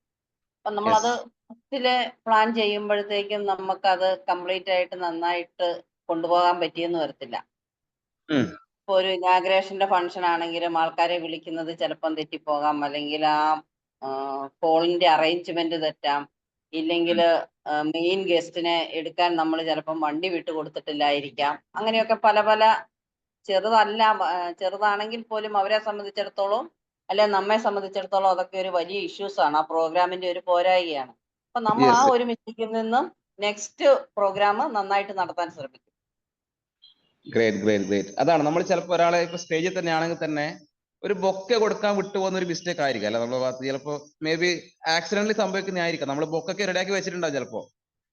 അപ്പൊ നമ്മളത് ഫസ്റ്റില് പ്ലാൻ ചെയ്യുമ്പോഴത്തേക്കും നമുക്കത് കംപ്ലീറ്റ് ആയിട്ട് നന്നായിട്ട് കൊണ്ടുപോകാൻ പറ്റിയെന്ന് വരത്തില്ല. ഇപ്പൊ ഒരു ഇനാഗ്രേഷന്റെ ഫംഗ്ഷൻ ആണെങ്കിലും ആൾക്കാരെ വിളിക്കുന്നത് ചിലപ്പം തെറ്റിപ്പോകാം, അല്ലെങ്കിൽ ആ ഹോളിന്റെ അറേഞ്ച്മെന്റ് തെറ്റാം, ഇല്ലെങ്കിൽ മെയിൻ ഗസ്റ്റിനെ എടുക്കാൻ നമ്മൾ ചിലപ്പം വണ്ടി വിട്ടു കൊടുത്തിട്ടില്ലായിരിക്കാം. അങ്ങനെയൊക്കെ പല പല ചെറുതാണെങ്കിൽ പോലും അവരെ സംബന്ധിച്ചിടത്തോളം അല്ലെ നമ്മെ സംബന്ധിച്ചിടത്തോളം അതൊക്കെ ഒരു വലിയ ഇഷ്യൂസ് ആണ്. ആ പ്രോഗ്രാമിന്റെ ഒരു പോരായികയാണ്. അപ്പൊ നമ്മൾ ആ ഒരു മിസ്റ്റേക്കിൽ നിന്നും നെക്സ്റ്റ് പ്രോഗ്രാം നന്നായിട്ട് നടത്താൻ ശ്രമിക്കും. ഗ്രേറ്റ്. അതാണ് നമ്മൾ ചിലപ്പോൾ ഒരാളെ ഇപ്പൊ സ്റ്റേജിൽ തന്നെ ആണെങ്കിൽ തന്നെ ഒരു ബൊക്കെ കൊടുക്കാൻ വിട്ടുപോകുന്ന ഒരു മിസ്റ്റേക്ക് ആയിരിക്കും അല്ല നമ്മുടെ ഭാഗത്ത്. ചിലപ്പോൾ മേ ബി ആക്സിഡന്റലി സംഭവിക്കുന്നതായിരിക്കാം. നമ്മൾ ബൊക്കൊക്കെ റെഡിയാക്കി വെച്ചിട്ടുണ്ടാവും. ചിലപ്പോ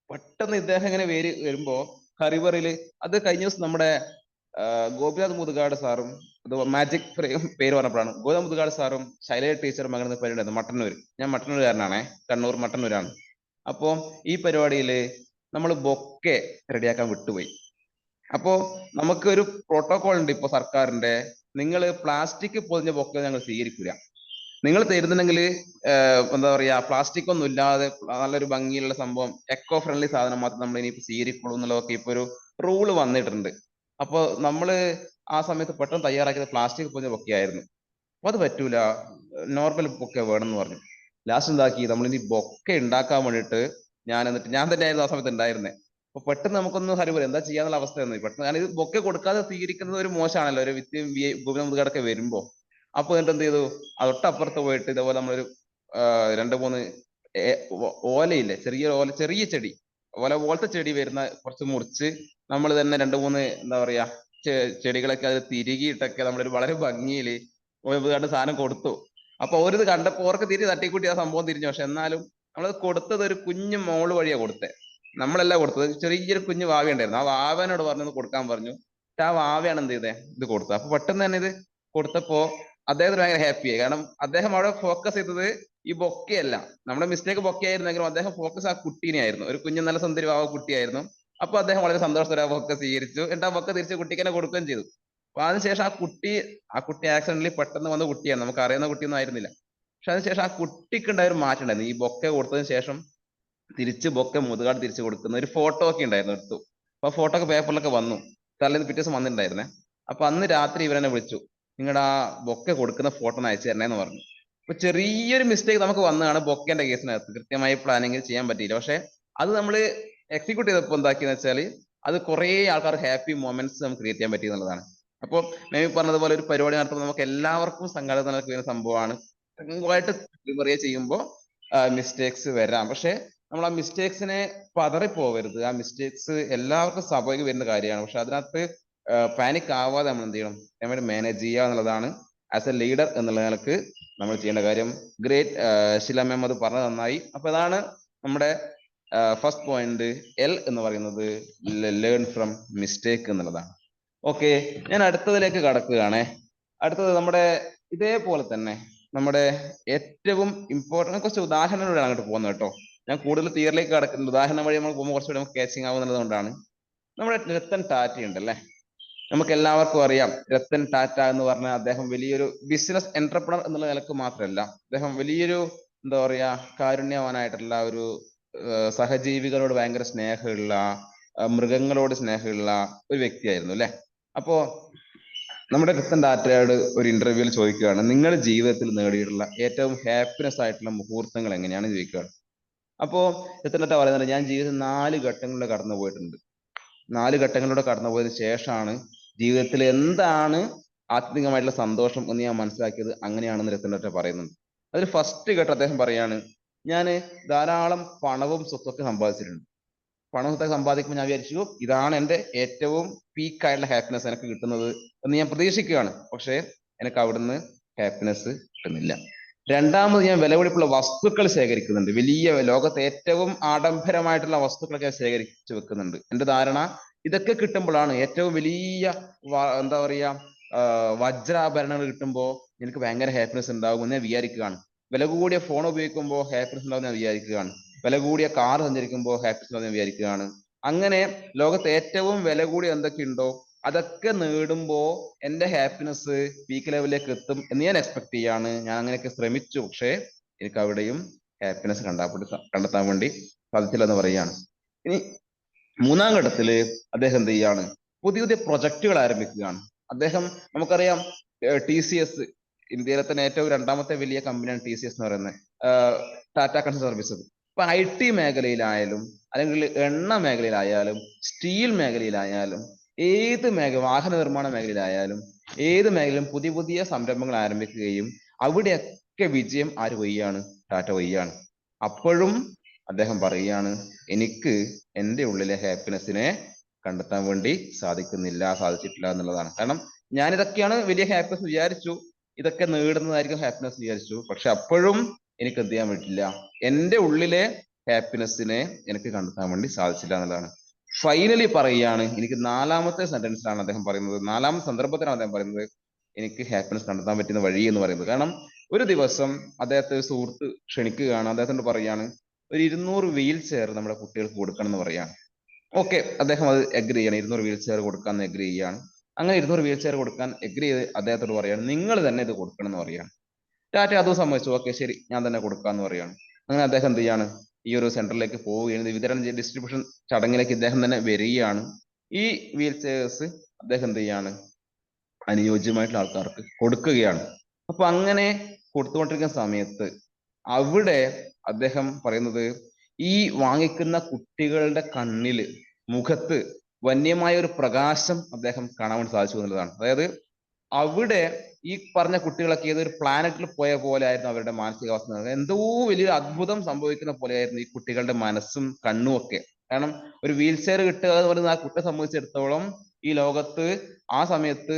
പെട്ടെന്ന് ഇദ്ദേഹം ഇങ്ങനെ വരുമ്പോ ഹറിബറില് അത് കഴിഞ്ഞ ദിവസം നമ്മുടെ ഗോപിനാഥ് മുതുകാട് സാറും അത് മാജിക് പേര് പറഞ്ഞപ്പോഴാണ് ഗോപിനാഥ് മുതുകാട് സാറും ശൈലജ ടീച്ചറും അങ്ങനെ പരിപാടി മട്ടന്നൂർ. ഞാൻ മട്ടന്നൂരുകാരനാണേ, കണ്ണൂർ മട്ടന്നൂരാണ്. അപ്പോ ഈ പരിപാടിയില് നമ്മൾ ബൊക്കെ റെഡിയാക്കാൻ വിട്ടുപോയി. അപ്പോ നമുക്ക് ഒരു പ്രോട്ടോകോൾ ഉണ്ട് ഇപ്പൊ സർക്കാരിന്റെ. നിങ്ങൾ പ്ലാസ്റ്റിക് പൊതിഞ്ഞ ബൊക്കെ ഞങ്ങൾ സ്വീകരിക്കില്ല. നിങ്ങൾ തരുന്നുണ്ടെങ്കിൽ എന്താ പറയാ പ്ലാസ്റ്റിക് ഒന്നും ഇല്ലാതെ നല്ലൊരു ഭംഗിയുള്ള സംഭവം എക്കോ ഫ്രണ്ട്ലി സാധനം മാത്രം നമ്മൾ ഇനി സ്വീകരിക്കുള്ളൂ എന്നുള്ളതൊക്കെ ഇപ്പൊ ഒരു റൂള് വന്നിട്ടുണ്ട്. അപ്പൊ നമ്മള് ആ സമയത്ത് പെട്ടെന്ന് തയ്യാറാക്കിയത് പ്ലാസ്റ്റിക് പൊതിഞ്ഞ ബൊക്കെ ആയിരുന്നു. അപ്പൊ അത് പറ്റൂല, നോർമൽ ബൊക്കെ വേണം എന്ന് പറഞ്ഞു. ലാസ്റ്റ് എന്താക്കി, നമ്മളിനി ബൊക്കെ ഉണ്ടാക്കാൻ വേണ്ടിയിട്ട് ഞാൻ തന്നെ ആയിരുന്നു ആ സമയത്ത് ഉണ്ടായിരുന്നത്. അപ്പൊ പെട്ടെന്ന് നമുക്കൊന്ന് ഹരിപുരം എന്താ ചെയ്യാന്നുള്ള അവസ്ഥ വന്നു. പെട്ടെന്ന് ഞാൻ ഇത് ബൊക്കെ കൊടുക്കാതെ സ്വീകരിക്കുന്നത് ഒരു മോശമാണല്ലോ ഒരു ഗോപിനാഥ് വരുമ്പോ. അപ്പൊ എന്നിട്ട് എന്ത് ചെയ്തു, തൊട്ടപ്പുറത്ത് പോയിട്ട് ഇതേപോലെ നമ്മളൊരു 2-3 ഓലയില്ലേ, ചെറിയ ചെടി ഓല പോലത്തെ ചെടി വരുന്ന കുറച്ച് മുറിച്ച് നമ്മൾ തന്നെ 2-3 എന്താ പറയാ ചെടികളൊക്കെ അത് തിരികിയിട്ടൊക്കെ നമ്മളൊരു വളരെ ഭംഗിയില് സാധനം കൊടുത്തു. അപ്പൊ അവരിത് കണ്ടപ്പോ ഓർക്ക് തിരി തട്ടിക്കൂട്ടി ആ സംഭവം തിരിഞ്ഞു. പക്ഷെ എന്നാലും നമ്മളത് കൊടുത്തത് ഒരു കുഞ്ഞു മോള് വഴിയാ കൊടുത്തത്, നമ്മളല്ല കൊടുത്തത്. ചെറിയൊരു കുഞ്ഞു വാവ ഉണ്ടായിരുന്നു. ആ വാവനോട് പറഞ്ഞു കൊടുക്കാൻ പറഞ്ഞു. ആ വാവയാണ് എന്ത് ചെയ്തേ ഇത് കൊടുത്തത്. അപ്പൊ പെട്ടെന്ന് തന്നെ ഇത് കൊടുത്തപ്പോ അദ്ദേഹത്തിന് ഭയങ്കര ഹാപ്പിയായി. കാരണം അദ്ദേഹം അവിടെ ഫോക്കസ് ചെയ്തത് ഈ ബൊക്കെയല്ല, നമ്മുടെ മിസ്റ്റേക്ക് ബൊക്കെ ആയിരുന്നെങ്കിലും അദ്ദേഹം ഫോക്കസ് ആ കുട്ടീനെ ആയിരുന്നു. ഒരു കുഞ്ഞു നല്ല സുന്ദരി വാവ കുട്ടിയായിരുന്നു. അപ്പൊ അദ്ദേഹം വളരെ സന്തോഷത്തോടെ ആ ബൊക്കെ സ്വീകരിച്ചു. എന്നിട്ട് ആ ബൊക്കെ തിരിച്ച് കുട്ടിക്ക് തന്നെ കൊടുക്കുകയും ചെയ്തു. അപ്പൊ അതിനുശേഷം ആ കുട്ടി ആക്സിഡന്റലി പെട്ടെന്ന് വന്ന കുട്ടിയാണ്, നമുക്ക് അറിയുന്ന കുട്ടിയൊന്നും ആയിരുന്നില്ല. പക്ഷെ അതിനുശേഷം ആ കുട്ടിക്ക് ഉണ്ടായ ഒരു മാറ്റം ഉണ്ടായിരുന്നു. ഈ ബൊക്കെ കൊടുത്തതിന് ശേഷം തിരിച്ച് ബൊക്കെ മുതുകാട് തിരിച്ചു കൊടുക്കുന്ന ഒരു ഫോട്ടോ ഒക്കെ ഉണ്ടായിരുന്നു, എടുത്തു. അപ്പൊ ഫോട്ടോ ഒക്കെ പേപ്പറിലൊക്കെ വന്നു. തലേന്ന് പിറ്റേ ദിവസം വന്നിട്ടുണ്ടായിരുന്നേ. അപ്പൊ അന്ന് രാത്രി ഇവരെന്നെ വിളിച്ചു, നിങ്ങളുടെ ആ ബൊക്കെ കൊടുക്കുന്ന ഫോട്ടോ ഒന്ന് അയച്ചു തരണേന്ന് പറഞ്ഞു. അപ്പൊ ചെറിയൊരു മിസ്റ്റേക്ക് നമുക്ക് വന്നതാണ് ബൊക്കേന്റെ കേസിനകത്ത്. കൃത്യമായി പ്ലാനിങ് ചെയ്യാൻ പറ്റിയില്ല. പക്ഷെ അത് നമ്മൾ എക്സിക്യൂട്ട് ചെയ്തപ്പോൾ എന്താക്കിയെന്ന് വെച്ചാൽ അത് കുറെ ആൾക്കാർ ഹാപ്പി മൊമെന്റ്സ് നമുക്ക് ക്രിയേറ്റ് ചെയ്യാൻ പറ്റി എന്നുള്ളതാണ്. അപ്പോൾ മേമി പറഞ്ഞതുപോലെ ഒരു പരിപാടി നടത്തുമ്പോൾ നമുക്ക് എല്ലാവർക്കും സംഘാടന നടക്കുന്ന സംഭവമാണ്. പ്രിപ്പയർ ചെയ്യുമ്പോൾ മിസ്റ്റേക്സ് വരാം. പക്ഷെ നമ്മൾ ആ മിസ്റ്റേക്സിനെ പതറിപ്പോവരുത്. ആ മിസ്റ്റേക്സ് എല്ലാവർക്കും സ്വാഭാവികം വരുന്ന കാര്യമാണ്. പക്ഷെ അതിനകത്ത് പാനിക് ആവാതെ നമ്മൾ എന്ത് ചെയ്യണം, നമ്മൾ മാനേജ് ചെയ്യുക എന്നുള്ളതാണ് ആസ് എ ലീഡർ എന്നുള്ള നിലക്ക് നമ്മൾ ചെയ്യേണ്ട കാര്യം. ഗ്രേറ്റ് ശില മാം അത് പറഞ്ഞത് നന്നായി. അപ്പൊ അതാണ് നമ്മുടെ ഫസ്റ്റ് പോയിന്റ്. എൽ എന്ന് പറയുന്നത് ലേൺ ഫ്രം മിസ്റ്റേക്ക് എന്നുള്ളതാണ്. ഓക്കെ, ഞാൻ അടുത്തതിലേക്ക് കടക്കുകയാണേ. അടുത്തത് നമ്മുടെ ഇതേപോലെ തന്നെ നമ്മുടെ ഏറ്റവും ഇമ്പോർട്ടന്റ് കുറച്ച് ഉദാഹരണങ്ങളോടാണ് അങ്ങോട്ട് പോകുന്നത് കേട്ടോ. ഞാൻ കൂടുതൽ തിയറിലേക്ക് കടക്കുന്നത് ഉദാഹരണം വഴി നമ്മൾ പോകുമ്പോൾ കുറച്ചുകൂടി നമുക്ക് കാച്ചിങ് ആവുന്നത് കൊണ്ടാണ്. നമ്മുടെ രത്തൻ ടാറ്റ ഉണ്ടല്ലേ, നമുക്ക് എല്ലാവർക്കും അറിയാം. രത്തൻ ടാറ്റ എന്ന് പറഞ്ഞാൽ അദ്ദേഹം വലിയൊരു ബിസിനസ് എന്റർപ്രണർ എന്നുള്ള നിലക്ക് മാത്രമല്ല, അദ്ദേഹം വലിയൊരു എന്താ പറയാ കാരുണ്യവാനായിട്ടുള്ള ഒരു സഹജീവികളോട് ഭയങ്കര സ്നേഹമുള്ള, മൃഗങ്ങളോട് സ്നേഹമുള്ള ഒരു വ്യക്തിയായിരുന്നു അല്ലെ. അപ്പോ നമ്മുടെ രത്തൻ ടാറ്റയോട് ഒരു ഇന്റർവ്യൂവിൽ ചോദിക്കുകയാണ്, നിങ്ങൾ ജീവിതത്തിൽ നേടിയിട്ടുള്ള ഏറ്റവും ഹാപ്പിനെസ് ആയിട്ടുള്ള മുഹൂർത്തങ്ങൾ എങ്ങനെയാണെന്ന് ചോദിക്കുകയാണ്. അപ്പോ രത്തൻ ടാറ്റ പറയുന്നത്, ഞാൻ ജീവിതത്തിൽ 4 ഘട്ടങ്ങളിലൂടെ കടന്നു പോയിട്ടുണ്ട്. 4 ഘട്ടങ്ങളിലൂടെ കടന്നുപോയതിനു ശേഷമാണ് ജീവിതത്തിൽ എന്താണ് ആത്മീകമായിട്ടുള്ള സന്തോഷം എന്ന് ഞാൻ മനസ്സിലാക്കിയത്. അങ്ങനെയാണെന്ന് രത്തൻ ടാറ്റ പറയുന്നുണ്ട്. അതിൽ ഫസ്റ്റ് ഘട്ടം അദ്ദേഹം പറയാണ്, ഞാൻ ധാരാളം പണവും സ്വത്തൊക്കെ സമ്പാദിച്ചിട്ടുണ്ട്. പണമൊക്കെ സമ്പാദിക്കുമ്പോൾ ഞാൻ വിചാരിച്ചു ഇതാണ് എൻ്റെ ഏറ്റവും പീക്കായിട്ടുള്ള ഹാപ്പിനെസ് എനിക്ക് കിട്ടുന്നത് എന്ന് ഞാൻ പ്രതീക്ഷിക്കുകയാണ്. പക്ഷെ എനിക്ക് അവിടുന്ന് ഹാപ്പിനെസ് കിട്ടുന്നില്ല. രണ്ടാമത് ഞാൻ വിലപിടിപ്പുള്ള വസ്തുക്കൾ ശേഖരിക്കുന്നുണ്ട്. വലിയ ലോകത്തെ ഏറ്റവും ആഡംബരമായിട്ടുള്ള വസ്തുക്കളൊക്കെ ഞാൻ ശേഖരിച്ചു വെക്കുന്നുണ്ട്. എന്റെ ധാരണ ഇതൊക്കെ കിട്ടുമ്പോഴാണ് ഏറ്റവും വലിയ എന്താ പറയാ വജ്രാഭരണങ്ങൾ കിട്ടുമ്പോൾ എനിക്ക് ഭയങ്കര ഹാപ്പിനെസ് ഉണ്ടാകുമെന്ന് ഞാൻ വിചാരിക്കുകയാണ്. വില കൂടിയ ഫോൺ ഉപയോഗിക്കുമ്പോൾ ഹാപ്പിനെസ് ഉണ്ടാവും ഞാൻ വിചാരിക്കുകയാണ്. വില കൂടിയ കാർ സഞ്ചരിക്കുമ്പോൾ ഹാപ്പിനെസ് ഉണ്ടാവും ഞാൻ വിചാരിക്കുകയാണ്. അങ്ങനെ ലോകത്തെ ഏറ്റവും വില കൂടിയ എന്തൊക്കെയുണ്ടോ അതൊക്കെ നേടുമ്പോ എന്റെ ഹാപ്പിനെസ് പീക്ക് ലെവലിലേക്ക് എത്തും എന്ന് ഞാൻ എക്സ്പെക്ട് ചെയ്യാണ്. ഞാൻ അങ്ങനെയൊക്കെ ശ്രമിച്ചു, പക്ഷേ എനിക്ക് അവിടെയും ഹാപ്പിനെസ് കണ്ടെത്താൻ വേണ്ടി സാധിച്ചില്ല എന്ന് പറയുകയാണ്. ഇനി മൂന്നാം ഘട്ടത്തില് അദ്ദേഹം എന്ത് ചെയ്യാണ്, പുതിയ പുതിയ പ്രൊജക്ടുകൾ ആരംഭിക്കുകയാണ്. അദ്ദേഹം നമുക്കറിയാം TCS ഇന്ത്യയിലെ തന്നെ ഏറ്റവും രണ്ടാമത്തെ വലിയ കമ്പനിയാണ് TCS എന്ന് പറയുന്നത്, ടാറ്റ കൺസൾട്ടൻസി സർവീസസ്. ഇപ്പൊ IT മേഖലയിലായാലും അല്ലെങ്കിൽ എണ്ണ മേഖലയിലായാലും സ്റ്റീൽ മേഖലയിലായാലും ഏത് വാഹന നിർമ്മാണ മേഖലയിലായാലും ഏത് മേഖലയിലും പുതിയ പുതിയ സംരംഭങ്ങൾ ആരംഭിക്കുകയും അവിടെയൊക്കെ വിജയം ആര് വഴിയാണ്? ടാറ്റ വഴിയാണ്. അപ്പോഴും അദ്ദേഹം പറയുകയാണ്, എനിക്ക് എൻ്റെ ഉള്ളിലെ ഹാപ്പിനെസ്സിനെ കണ്ടെത്താൻ വേണ്ടി സാധിച്ചിട്ടില്ല എന്നുള്ളതാണ്. കാരണം ഞാൻ ഇതൊക്കെയാണ് വലിയ ഹാപ്പിനെസ് വിചാരിച്ചു, ഇതൊക്കെ നേടുന്നതായിരിക്കും ഹാപ്പിനെസ് വിചാരിച്ചു, പക്ഷെ അപ്പോഴും എനിക്ക് എന്ത് ചെയ്യാൻ പറ്റില്ല, എൻ്റെ ഉള്ളിലെ ഹാപ്പിനെസ്സിനെ എനിക്ക് കണ്ടെത്താൻ വേണ്ടി സാധിച്ചില്ല എന്നുള്ളതാണ്. ഫൈനലി പറയുകയാണ്, എനിക്ക് നാലാമത്തെ സെന്റൻസിലാണ് അദ്ദേഹം പറയുന്നത്, നാലാമത്തെ സന്ദർഭത്തിലാണ് അദ്ദേഹം പറയുന്നത് എനിക്ക് ഹാപ്പിനെസ് കണ്ടെത്താൻ പറ്റുന്ന വഴി എന്ന് പറയുന്നത്. കാരണം ഒരു ദിവസം അദ്ദേഹത്തെ ഒരു സുഹൃത്ത് ക്ഷണിക്കുകയാണ്, അദ്ദേഹത്തോട് പറയാണ് ഒരു 200 വീൽ ചെയർ നമ്മുടെ കുട്ടികൾക്ക് കൊടുക്കണം എന്ന് പറയാണ്. ഓക്കെ, അദ്ദേഹം അത് എഗ്രി ചെയ്യണം, 200 വീൽ ചെയർ കൊടുക്കാന്ന് എഗ്രി ചെയ്യാണ്. അങ്ങനെ 200 വീൽ ചെയർ കൊടുക്കാൻ എഗ്രി ചെയ്ത് അദ്ദേഹത്തോട് പറയാണ് നിങ്ങൾ തന്നെ ഇത് കൊടുക്കണം എന്ന് പറയാണ്. ടാറ്റ അതും സമ്മതിച്ചു, ഓക്കെ ശരി ഞാൻ തന്നെ കൊടുക്കാന്ന് പറയാണ്. അങ്ങനെ അദ്ദേഹം എന്ത് ചെയ്യാണ്, ഈ ഒരു സെന്ററിലേക്ക് പോവുകയാണ്, വിതരണം ഡിസ്ട്രിബ്യൂഷൻ ചടങ്ങിലേക്ക് ഇദ്ദേഹം തന്നെ വരികയാണ്. ഈ വീൽ ചെയർസ് അദ്ദേഹം എന്ത് ചെയ്യാണ്, അനുയോജ്യമായിട്ടുള്ള ആൾക്കാർക്ക് കൊടുക്കുകയാണ്. അപ്പൊ അങ്ങനെ കൊടുത്തുകൊണ്ടിരിക്കുന്ന സമയത്ത് അവിടെ അദ്ദേഹം പറയുന്നത് ഈ വാങ്ങിക്കുന്ന കുട്ടികളുടെ കണ്ണില് മുഖത്ത് വന്യമായ ഒരു പ്രകാശം അദ്ദേഹം കാണാൻ വേണ്ടി സാധിച്ചു എന്നുള്ളതാണ്. അതായത് അവിടെ ഈ പറഞ്ഞ കുട്ടികളൊക്കെ ഏതൊരു പ്ലാനറ്റിൽ പോയ പോലെ ആയിരുന്നു അവരുടെ മാനസികാവസ്ഥ. എന്തോ വലിയൊരു അത്ഭുതം സംഭവിക്കുന്ന പോലെയായിരുന്നു ഈ കുട്ടികളുടെ മനസ്സും കണ്ണും ഒക്കെ. കാരണം ഒരു വീൽ ചെയർ കിട്ടുക എന്ന് പറയുന്നത് ആ കുട്ടിയെ സംബന്ധിച്ചിടത്തോളം ഈ ലോകത്ത് ആ സമയത്ത്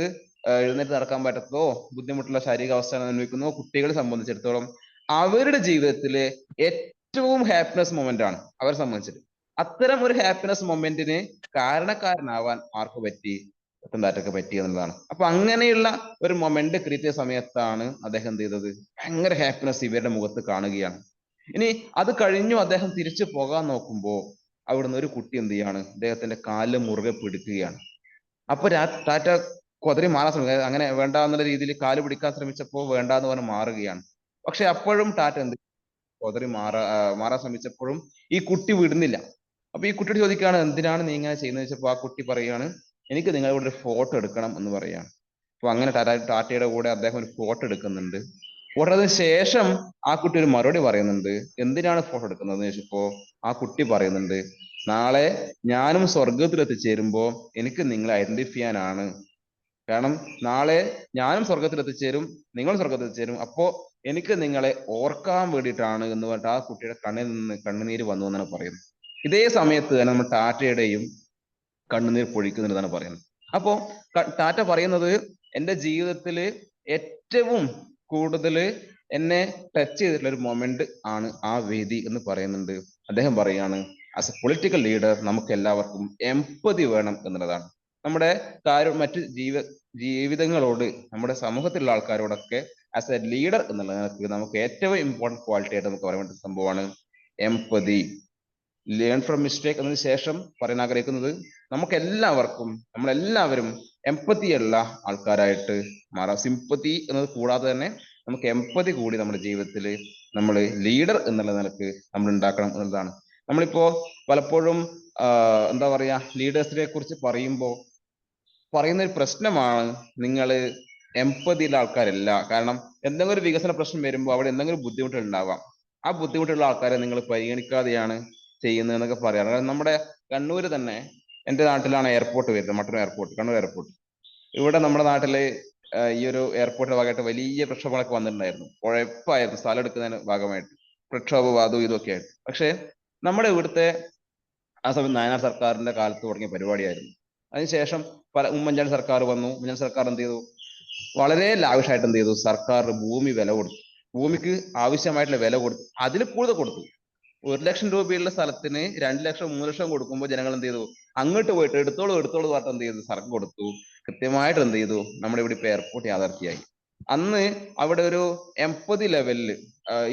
എഴുന്നേറ്റ് നടക്കാൻ പറ്റത്തോ ബുദ്ധിമുട്ടുള്ള ശാരീരിക അവസ്ഥ അനുഭവിക്കുന്നോ കുട്ടികളെ സംബന്ധിച്ചിടത്തോളം അവരുടെ ജീവിതത്തിലെ ഏറ്റവും ഹാപ്പിനെസ് മൊമെന്റ് ആണ് അവരെ സംബന്ധിച്ചിട്ട്. അത്തരം ഒരു ഹാപ്പിനെസ് മൊമെന്റിന് കാരണക്കാരനാവാൻ ആർക്ക് പറ്റി? രത്തൻ ടാറ്റയ്ക്ക് പറ്റി എന്നുള്ളതാണ്. അപ്പൊ അങ്ങനെയുള്ള ഒരു മൊമെന്റ് ക്രിയേറ്റ് ചെയ്ത സമയത്താണ് അദ്ദേഹം എന്ത് ചെയ്തത്, ഭയങ്കര ഹാപ്പിനെസ് ഇവരുടെ മുഖത്ത് കാണുകയാണ്. ഇനി അത് കഴിഞ്ഞു അദ്ദേഹം തിരിച്ചു പോകാൻ നോക്കുമ്പോ അവിടുന്ന് ഒരു കുട്ടി എന്ത് ചെയ്യാണ്, അദ്ദേഹത്തിന്റെ കാലിൽ മുറുകെ പിടിക്കുകയാണ്. അപ്പൊ ടാറ്റ കൊതറി മാറാൻ ശ്രമിക്കുക, അങ്ങനെ വേണ്ട എന്നുള്ള രീതിയിൽ കാല് പിടിക്കാൻ ശ്രമിച്ചപ്പോ വേണ്ട എന്ന് പറഞ്ഞ് മാറുകയാണ്. പക്ഷെ അപ്പോഴും ടാറ്റ എന്ത് കൊതറി മാറാൻ ശ്രമിച്ചപ്പോഴും ഈ കുട്ടി വിടുന്നില്ല. അപ്പൊ ഈ കുട്ടിയോട് ചോദിക്കുകയാണ് എന്തിനാണ് നീ ഇങ്ങനെ ചെയ്യുന്നത് വെച്ചപ്പോ ആ കുട്ടി പറയുകയാണ് എനിക്ക് നിങ്ങളുടെ കൂടെ ഒരു ഫോട്ടോ എടുക്കണം എന്ന് പറയാണ്. അപ്പൊ അങ്ങനെ ടാറ്റയുടെ കൂടെ അദ്ദേഹം ഒരു ഫോട്ടോ എടുക്കുന്നുണ്ട്. ഫോട്ടോ എടുത്തതിന് ശേഷം ആ കുട്ടി ഒരു മറുപടി പറയുന്നുണ്ട്, എന്തിനാണ് ഫോട്ടോ എടുക്കുന്നത് എന്ന് ചോദിച്ചപ്പോ ആ കുട്ടി പറയുന്നുണ്ട്, നാളെ ഞാനും സ്വർഗത്തിൽ എത്തിച്ചേരുമ്പോ എനിക്ക് നിങ്ങളെ ഐഡന്റിഫൈ ചെയ്യാനാണ്. കാരണം നാളെ ഞാനും സ്വർഗത്തിൽ എത്തിച്ചേരും, നിങ്ങളും സ്വർഗത്തിൽ എത്തിച്ചേരും, അപ്പോ എനിക്ക് നിങ്ങളെ ഓർക്കാൻ വേണ്ടിയിട്ടാണ് എന്ന് പറഞ്ഞിട്ട് ആ കുട്ടിയുടെ കണ്ണിൽ നിന്ന് കണ്ണുനീര് വന്നു എന്നാണ് പറയുന്നത്. ഇതേ സമയത്ത് തന്നെ നമ്മൾ ടാറ്റയുടെയും കണ്ണുനീർ പൊഴിക്കുന്നുണ്ടെന്നാണ് പറയുന്നത്. അപ്പോ ടാറ്റ പറയുന്നത് എൻ്റെ ജീവിതത്തിൽ ഏറ്റവും കൂടുതൽ എന്നെ ടച്ച് ചെയ്തിട്ടുള്ള ഒരു മൊമെന്റ് ആണ് ആ വേദി എന്ന് പറയുന്നുണ്ട്. അദ്ദേഹം പറയാണ് ആസ് എ പൊളിറ്റിക്കൽ ലീഡർ നമുക്ക് എല്ലാവർക്കും എംപതി വേണം എന്നുള്ളതാണ്. നമ്മുടെ മറ്റ് ജീവിതങ്ങളോട് നമ്മുടെ സമൂഹത്തിലുള്ള ആൾക്കാരോടൊക്കെ ആസ് എ ലീഡർ എന്നുള്ള നമുക്ക് ഏറ്റവും ഇമ്പോർട്ടൻറ്റ് ക്വാളിറ്റി ആയിട്ട് നമുക്ക് പറയാൻ വേണ്ട സംഭവമാണ് എംപതി. ലേൺ ഫ്രം മിസ്റ്റേക്ക് എന്നതിന് ശേഷം പറയാൻ ആഗ്രഹിക്കുന്നത് നമ്മളെല്ലാവരും എംപതി ഉള്ള ആൾക്കാരായിട്ട് മാറാം. സിമ്പതി എന്നത് കൂടാതെ തന്നെ നമുക്ക് എംപതി കൂടി നമ്മുടെ ജീവിതത്തിൽ നമ്മൾ ലീഡർ എന്നുള്ള നിലക്ക് നമ്മൾ ഉണ്ടാക്കണം എന്നുള്ളതാണ്. നമ്മളിപ്പോ പലപ്പോഴും എന്താ പറയാ ലീഡേഴ്സിനെ കുറിച്ച് പറയുന്ന ഒരു പ്രശ്നമാണ് നിങ്ങൾ എംപതിയുള്ള ആൾക്കാരല്ല. കാരണം എന്തെങ്കിലും ഒരു വികസന പ്രശ്നം വരുമ്പോൾ അവിടെ എന്തെങ്കിലും ബുദ്ധിമുട്ടുകൾ ഉണ്ടാവാം, ആ ബുദ്ധിമുട്ടുള്ള ആൾക്കാരെ നിങ്ങൾ പരിഗണിക്കാതെയാണ് ചെയ്യുന്നത് എന്നൊക്കെ പറയാം. കാരണം നമ്മുടെ കണ്ണൂര് തന്നെ, എൻ്റെ നാട്ടിലാണ് എയർപോർട്ട് വരുന്നത്, മട്ടന്നൂർ എയർപോർട്ട്, കണ്ണൂർ എയർപോർട്ട്. ഇവിടെ നമ്മുടെ നാട്ടില് ഈ ഒരു എയർപോർട്ടിന്റെ ഭാഗമായിട്ട് വലിയ പ്രക്ഷോഭങ്ങളൊക്കെ വന്നിട്ടുണ്ടായിരുന്നു, കുഴപ്പമായിരുന്നു സ്ഥലം എടുക്കുന്നതിന് ഭാഗമായിട്ട്, പ്രക്ഷോഭം അതും ഇതൊക്കെ ആയിട്ട്. പക്ഷെ നമ്മുടെ ഇവിടുത്തെ ആ സമയം നായനാർ സർക്കാരിന്റെ കാലത്ത് തുടങ്ങിയ പരിപാടിയായിരുന്നു. അതിനുശേഷം ഉമ്മൻചാണ്ടി സർക്കാർ വന്നു. ഉമ്മൻചാണ്ടി സർക്കാർ എന്ത് ചെയ്തു, വളരെ ലാവിഷായിട്ട് എന്ത് ചെയ്തു, സർക്കാർ ഭൂമി വില കൊടുത്തു. ഭൂമിക്ക് ആവശ്യമായിട്ടുള്ള വില കൊടുത്തു, അതിൽ കൂടുതൽ കൊടുത്തു. 1 ലക്ഷം രൂപയുള്ള സ്ഥലത്തിന് 2 ലക്ഷം 3 ലക്ഷം കൊടുക്കുമ്പോൾ ജനങ്ങൾ എന്ത് ചെയ്തു? അങ്ങോട്ട് പോയിട്ട് എടുത്തോളൂ പറഞ്ഞിട്ട് എന്ത് ചെയ്തു? സർക്കാർ കൊടുത്തു. കൃത്യമായിട്ട് എന്ത് ചെയ്തു? നമ്മുടെ ഇവിടെ ഇപ്പൊ എയർപോർട്ട് യാഥാർത്ഥ്യമായി. അന്ന് അവിടെ ഒരു എംപതി ലെവലില്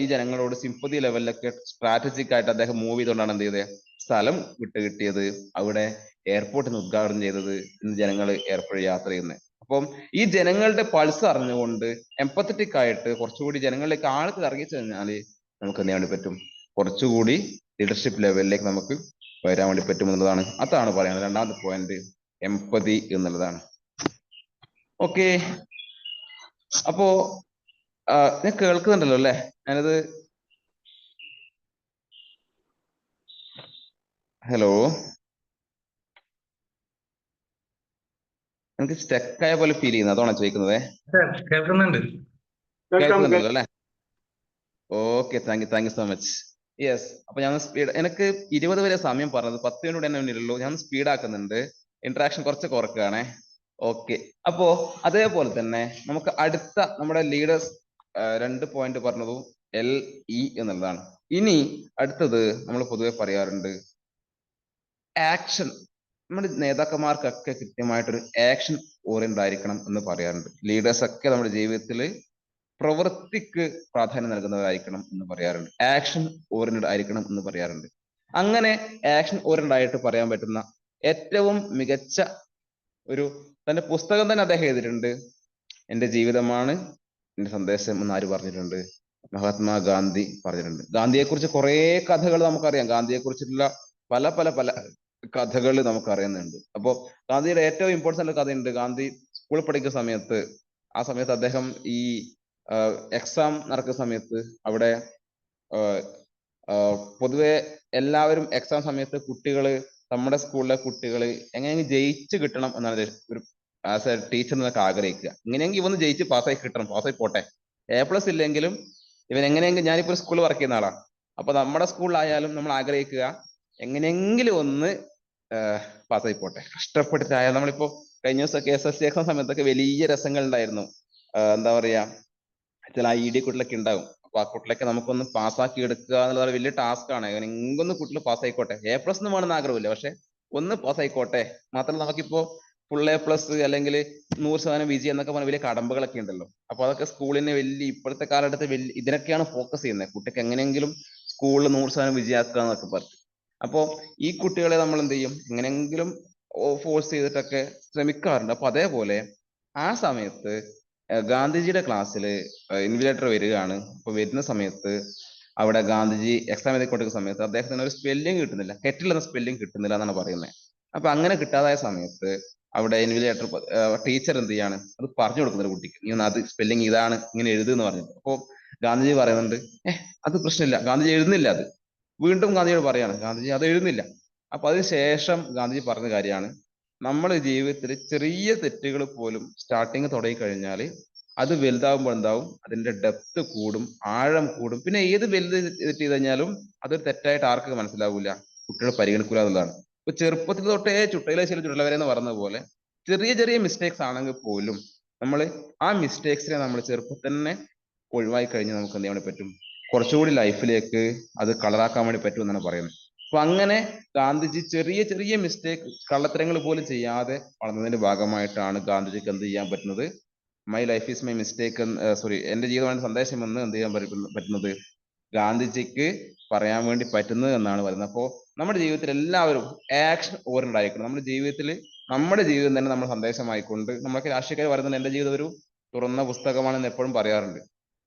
ഈ ജനങ്ങളോട് സിമ്പതി ലെവലിലൊക്കെ സ്ട്രാറ്റജിക് ആയിട്ട് അദ്ദേഹം മൂവ് ചെയ്തുകൊണ്ടാണ് എന്ത് ചെയ്തത്? സ്ഥലം കിട്ടിയത്. അവിടെ എയർപോർട്ടിന് ഉദ്ഘാടനം ചെയ്തത്. ഇന്ന് ജനങ്ങൾ എയർപോർട്ട് യാത്ര ചെയ്യുന്നത്. അപ്പം ഈ ജനങ്ങളുടെ പൾസ് അറിഞ്ഞുകൊണ്ട് എംപത്തറ്റിക് ആയിട്ട് കുറച്ചുകൂടി ജനങ്ങളിലേക്ക് ആഴത്തിൽ ഇറങ്ങിച്ചു കഴിഞ്ഞാല് നമുക്ക് എന്ത് ചെയ്യാൻ വേണ്ടി പറ്റും? കുറച്ചുകൂടി ലീഡർഷിപ്പ് ലെവലിലേക്ക് നമുക്ക് വരാൻ വേണ്ടി പറ്റും എന്നുള്ളതാണ്. അതാണ് പറയുന്നത്. രണ്ടാമത്തെ പോയിന്റ് എംപതി എന്നുള്ളതാണ്. ഓക്കെ, അപ്പോ ഞാൻ കേൾക്കുന്നുണ്ടല്ലോ അല്ലെ? ഞാനത് ഹലോ, എനിക്ക് സ്റ്റക്കായ പോലെ ഫീൽ ചെയ്യുന്നത്, അതാണോ ചോദിക്കുന്നത്? കേൾക്കുന്നുണ്ട്. കേൾക്കുന്നുണ്ടല്ലോ അല്ലെ? Okay, thank you so much. Yes, അപ്പൊ ഞാൻ സ്പീഡ്, എനിക്ക് 20 വരെ സമയം പറഞ്ഞത് 10 മിനിറ്റ് തന്നെ മുന്നിലുള്ളൂ. ഞാൻ സ്പീഡ് ആക്കുന്നുണ്ട്, ഇന്ററാക്ഷൻ കുറച്ച് കുറക്കുകയാണേ. ഓക്കെ, അപ്പോ അതേപോലെ തന്നെ നമുക്ക് അടുത്ത നമ്മുടെ ലീഡേഴ്സ് 2 പോയിന്റ് പറഞ്ഞതും LE എന്നുള്ളതാണ്. ഇനി അടുത്തത് നമ്മൾ പൊതുവെ പറയാറുണ്ട് ആക്ഷൻ. നമ്മുടെ നേതാക്കന്മാർക്കൊക്കെ കൃത്യമായിട്ടൊരു ആക്ഷൻ ഓറിയന്റഡ് ആയിരിക്കണം എന്ന് പറയാറുണ്ട്. ലീഡേഴ്സ് ഒക്കെ നമ്മുടെ ജീവിതത്തിൽ പ്രവൃത്തിക്ക് പ്രാധാന്യം നൽകുന്നവരായിരിക്കണം എന്ന് പറയാറുണ്ട്. ആക്ഷൻ ഓറിയന്റഡ് ആയിരിക്കണം എന്ന് പറയാറുണ്ട്. അങ്ങനെ ആക്ഷൻ ഓറിയന്റഡ് ആയിട്ട് പറയാൻ പറ്റുന്ന ഏറ്റവും മികച്ച ഒരു തന്റെ പുസ്തകം തന്നെ അദ്ദേഹം എഴുതിയിട്ടുണ്ട്. എന്റെ ജീവിതമാണ് എന്റെ സന്ദേശം എന്ന് ആര് പറഞ്ഞിട്ടുണ്ട്? മഹാത്മാഗാന്ധി പറഞ്ഞിട്ടുണ്ട്. ഗാന്ധിയെ കുറിച്ച് കുറെ കഥകൾ നമുക്കറിയാം. ഗാന്ധിയെ കുറിച്ചിട്ടുള്ള പല പല പല കഥകൾ നമുക്ക് അറിയുന്നുണ്ട്. അപ്പോ ഗാന്ധിയുടെ ഏറ്റവും ഇമ്പോർട്ടൻ്റ് കഥയുണ്ട്. ഗാന്ധി സ്കൂളിൽ പഠിക്കുന്ന സമയത്ത്, ആ സമയത്ത് അദ്ദേഹം ഈ എക്സാം നടക്കുന്ന സമയത്ത് അവിടെ പൊതുവെ എല്ലാവരും എക്സാം സമയത്ത് കുട്ടികള്, നമ്മുടെ സ്കൂളിലെ കുട്ടികള് എങ്ങനെയെങ്കിലും ജയിച്ച് കിട്ടണം എന്നാണ് ഒരു ആസ് എ ടീച്ചർ എന്നൊക്കെ ആഗ്രഹിക്കുക. എങ്ങനെയെങ്കിലും ഇവന്ന് ജയിച്ച് പാസ്സായി കിട്ടണം, പാസ്സായി പോട്ടെ. A+ ഇല്ലെങ്കിലും ഇവൻ എങ്ങനെയെങ്കിലും, ഞാനിപ്പോൾ സ്കൂളിൽ വർക്ക് ചെയ്യുന്ന ആളാണ്, അപ്പൊ നമ്മുടെ സ്കൂളിലായാലും നമ്മൾ ആഗ്രഹിക്കുക എങ്ങനെയെങ്കിലും ഒന്ന് പാസ്സായി പോട്ടെ, കഷ്ടപ്പെട്ടിട്ടായാലും. നമ്മളിപ്പോ കഴിഞ്ഞ ദിവസമൊക്കെ SSC എക്സാം സമയത്തൊക്കെ വലിയ രസങ്ങൾ ഉണ്ടായിരുന്നു. എന്താ പറയാ, ചില ID കുട്ടിലൊക്കെ ഉണ്ടാവും. അപ്പൊ ആ കുട്ടിലൊക്കെ നമുക്കൊന്ന് പാസ്സാക്കി എടുക്കുക എന്നുള്ളത് വലിയ ടാസ്ക് ആണ്. എങ്ങനെയെങ്കിലും കുട്ടികൾ പാസ്സായിക്കോട്ടെ. A+ എന്ന് വേണമെന്ന് ആഗ്രഹമില്ല, പക്ഷെ ഒന്ന് പാസ്സായിക്കോട്ടെ. മാത്രമല്ല നമുക്കിപ്പോ ഫുൾ A+ അല്ലെങ്കിൽ 100% വിജയം എന്നൊക്കെ പറഞ്ഞ വലിയ കടമ്പകളൊക്കെ ഉണ്ടല്ലോ. അപ്പൊ അതൊക്കെ സ്കൂളിന് വലിയ, ഇപ്പോഴത്തെ കാലഘട്ടത്തിൽ വലിയ ഇതിനൊക്കെയാണ് ഫോക്കസ് ചെയ്യുന്നത്. കുട്ടിക്ക് എങ്ങനെയെങ്കിലും സ്കൂളിൽ 100% വിജയാക്കുക എന്നൊക്കെ പറഞ്ഞു. അപ്പോ ഈ കുട്ടികളെ നമ്മൾ എന്ത് ചെയ്യും? എങ്ങനെയെങ്കിലും ഫോഴ്സ് ചെയ്തിട്ടൊക്കെ ശ്രമിക്കാറുണ്ട്. അപ്പൊ അതേപോലെ ആ സമയത്ത് ഗാന്ധിജിയുടെ ക്ലാസ്സിൽ ഇൻവിജിലേറ്റർ വരികയാണ്. അപ്പൊ വരുന്ന സമയത്ത് അവിടെ ഗാന്ധിജി എക്സാം എഴുതിക്കൊണ്ടിരിക്കുന്ന സമയത്ത് അദ്ദേഹത്തിന് ഒരു സ്പെല്ലിംഗ് കിട്ടുന്നില്ല, കെറ്റിൽ എന്ന സ്പെല്ലിംഗ് കിട്ടുന്നില്ല എന്നാണ് പറയുന്നത്. അപ്പൊ അങ്ങനെ കിട്ടാതായ സമയത്ത് അവിടെ ഇൻവിജിലേറ്റർ ടീച്ചർ എന്ത് ചെയ്യാണ്? അത് പറഞ്ഞു കൊടുക്കുന്ന ഒരു കുട്ടിക്ക്, നീ ഒന്ന് അത് സ്പെല്ലിംഗ് ഇതാണ്, ഇങ്ങനെ എഴുതുന്ന് പറഞ്ഞിട്ട്. അപ്പൊ ഗാന്ധിജി പറയുന്നുണ്ട്, അത് പ്രശ്നമില്ല. ഗാന്ധിജി എഴുതുന്നില്ല അത്. വീണ്ടും ഗാന്ധിജിയോട് പറയാണ്, ഗാന്ധിജി അത് എഴുതുന്നില്ല. അപ്പൊ അതിനുശേഷം ഗാന്ധിജി പറഞ്ഞ കാര്യമാണ്, നമ്മൾ ജീവിതത്തിൽ ചെറിയ തെറ്റുകൾ പോലും സ്റ്റാർട്ടിങ് തുടങ്ങി കഴിഞ്ഞാൽ അത് വലുതാവുമ്പോൾ എന്താവും? അതിന്റെ ഡെപ്ത് കൂടും, ആഴം കൂടും. പിന്നെ ഏത് വലുത് തെറ്റ് ചെയ്ത് കഴിഞ്ഞാലും അതൊരു തെറ്റായിട്ട് ആർക്കും മനസ്സിലാവില്ല, കുട്ടികൾ പരിഗണിക്കൂല എന്നുള്ളതാണ്. ഇപ്പൊ ചെറുപ്പത്തിൽ തൊട്ടേ ചുട്ടയിലെ ചില ചുടലവരെ എന്ന് പറഞ്ഞ പോലെ ചെറിയ ചെറിയ മിസ്റ്റേക്സ് ആണെങ്കിൽ പോലും നമ്മൾ ആ മിസ്റ്റേക്സിനെ നമ്മൾ ചെറുപ്പത്തിൽ തന്നെ ഒഴിവായി കഴിഞ്ഞാൽ നമുക്ക് എന്ത് ചെയ്യാൻ പറ്റും? കുറച്ചുകൂടി ലൈഫിലേക്ക് അത് കളറാക്കാൻ വേണ്ടി പറ്റും എന്നാണ് പറയുന്നത്. അപ്പൊ അങ്ങനെ ഗാന്ധിജി ചെറിയ ചെറിയ മിസ്റ്റേക്ക്, കള്ളത്തരങ്ങൾ പോലും ചെയ്യാതെ വളർന്നതിന്റെ ഭാഗമായിട്ടാണ് ഗാന്ധിജിക്ക് എന്ത് ചെയ്യാൻ പറ്റുന്നത്? My life is my mistake, sorry, എന്റെ ജീവിതമാണ് സന്ദേശം എന്ന് എന്ത് ചെയ്യാൻ പറ്റുന്നത്? ഗാന്ധിജിക്ക് പറയാൻ വേണ്ടി പറ്റുന്നത് എന്നാണ് പറയുന്നത്. അപ്പോൾ നമ്മുടെ ജീവിതത്തിൽ എല്ലാവരും ആക്ഷൻ ഓറിയന്റഡ് ആയിരിക്കണം. നമ്മുടെ ജീവിതത്തിൽ നമ്മുടെ ജീവിതം തന്നെ നമ്മൾ സന്ദേശമായിക്കൊണ്ട്, നമ്മളൊക്കെ രാഷ്ട്രീയക്കാർ പറയുന്നത് എന്റെ ജീവിതം ഒരു തുറന്ന പുസ്തകമാണെന്ന് എപ്പോഴും പറയാറുണ്ട്.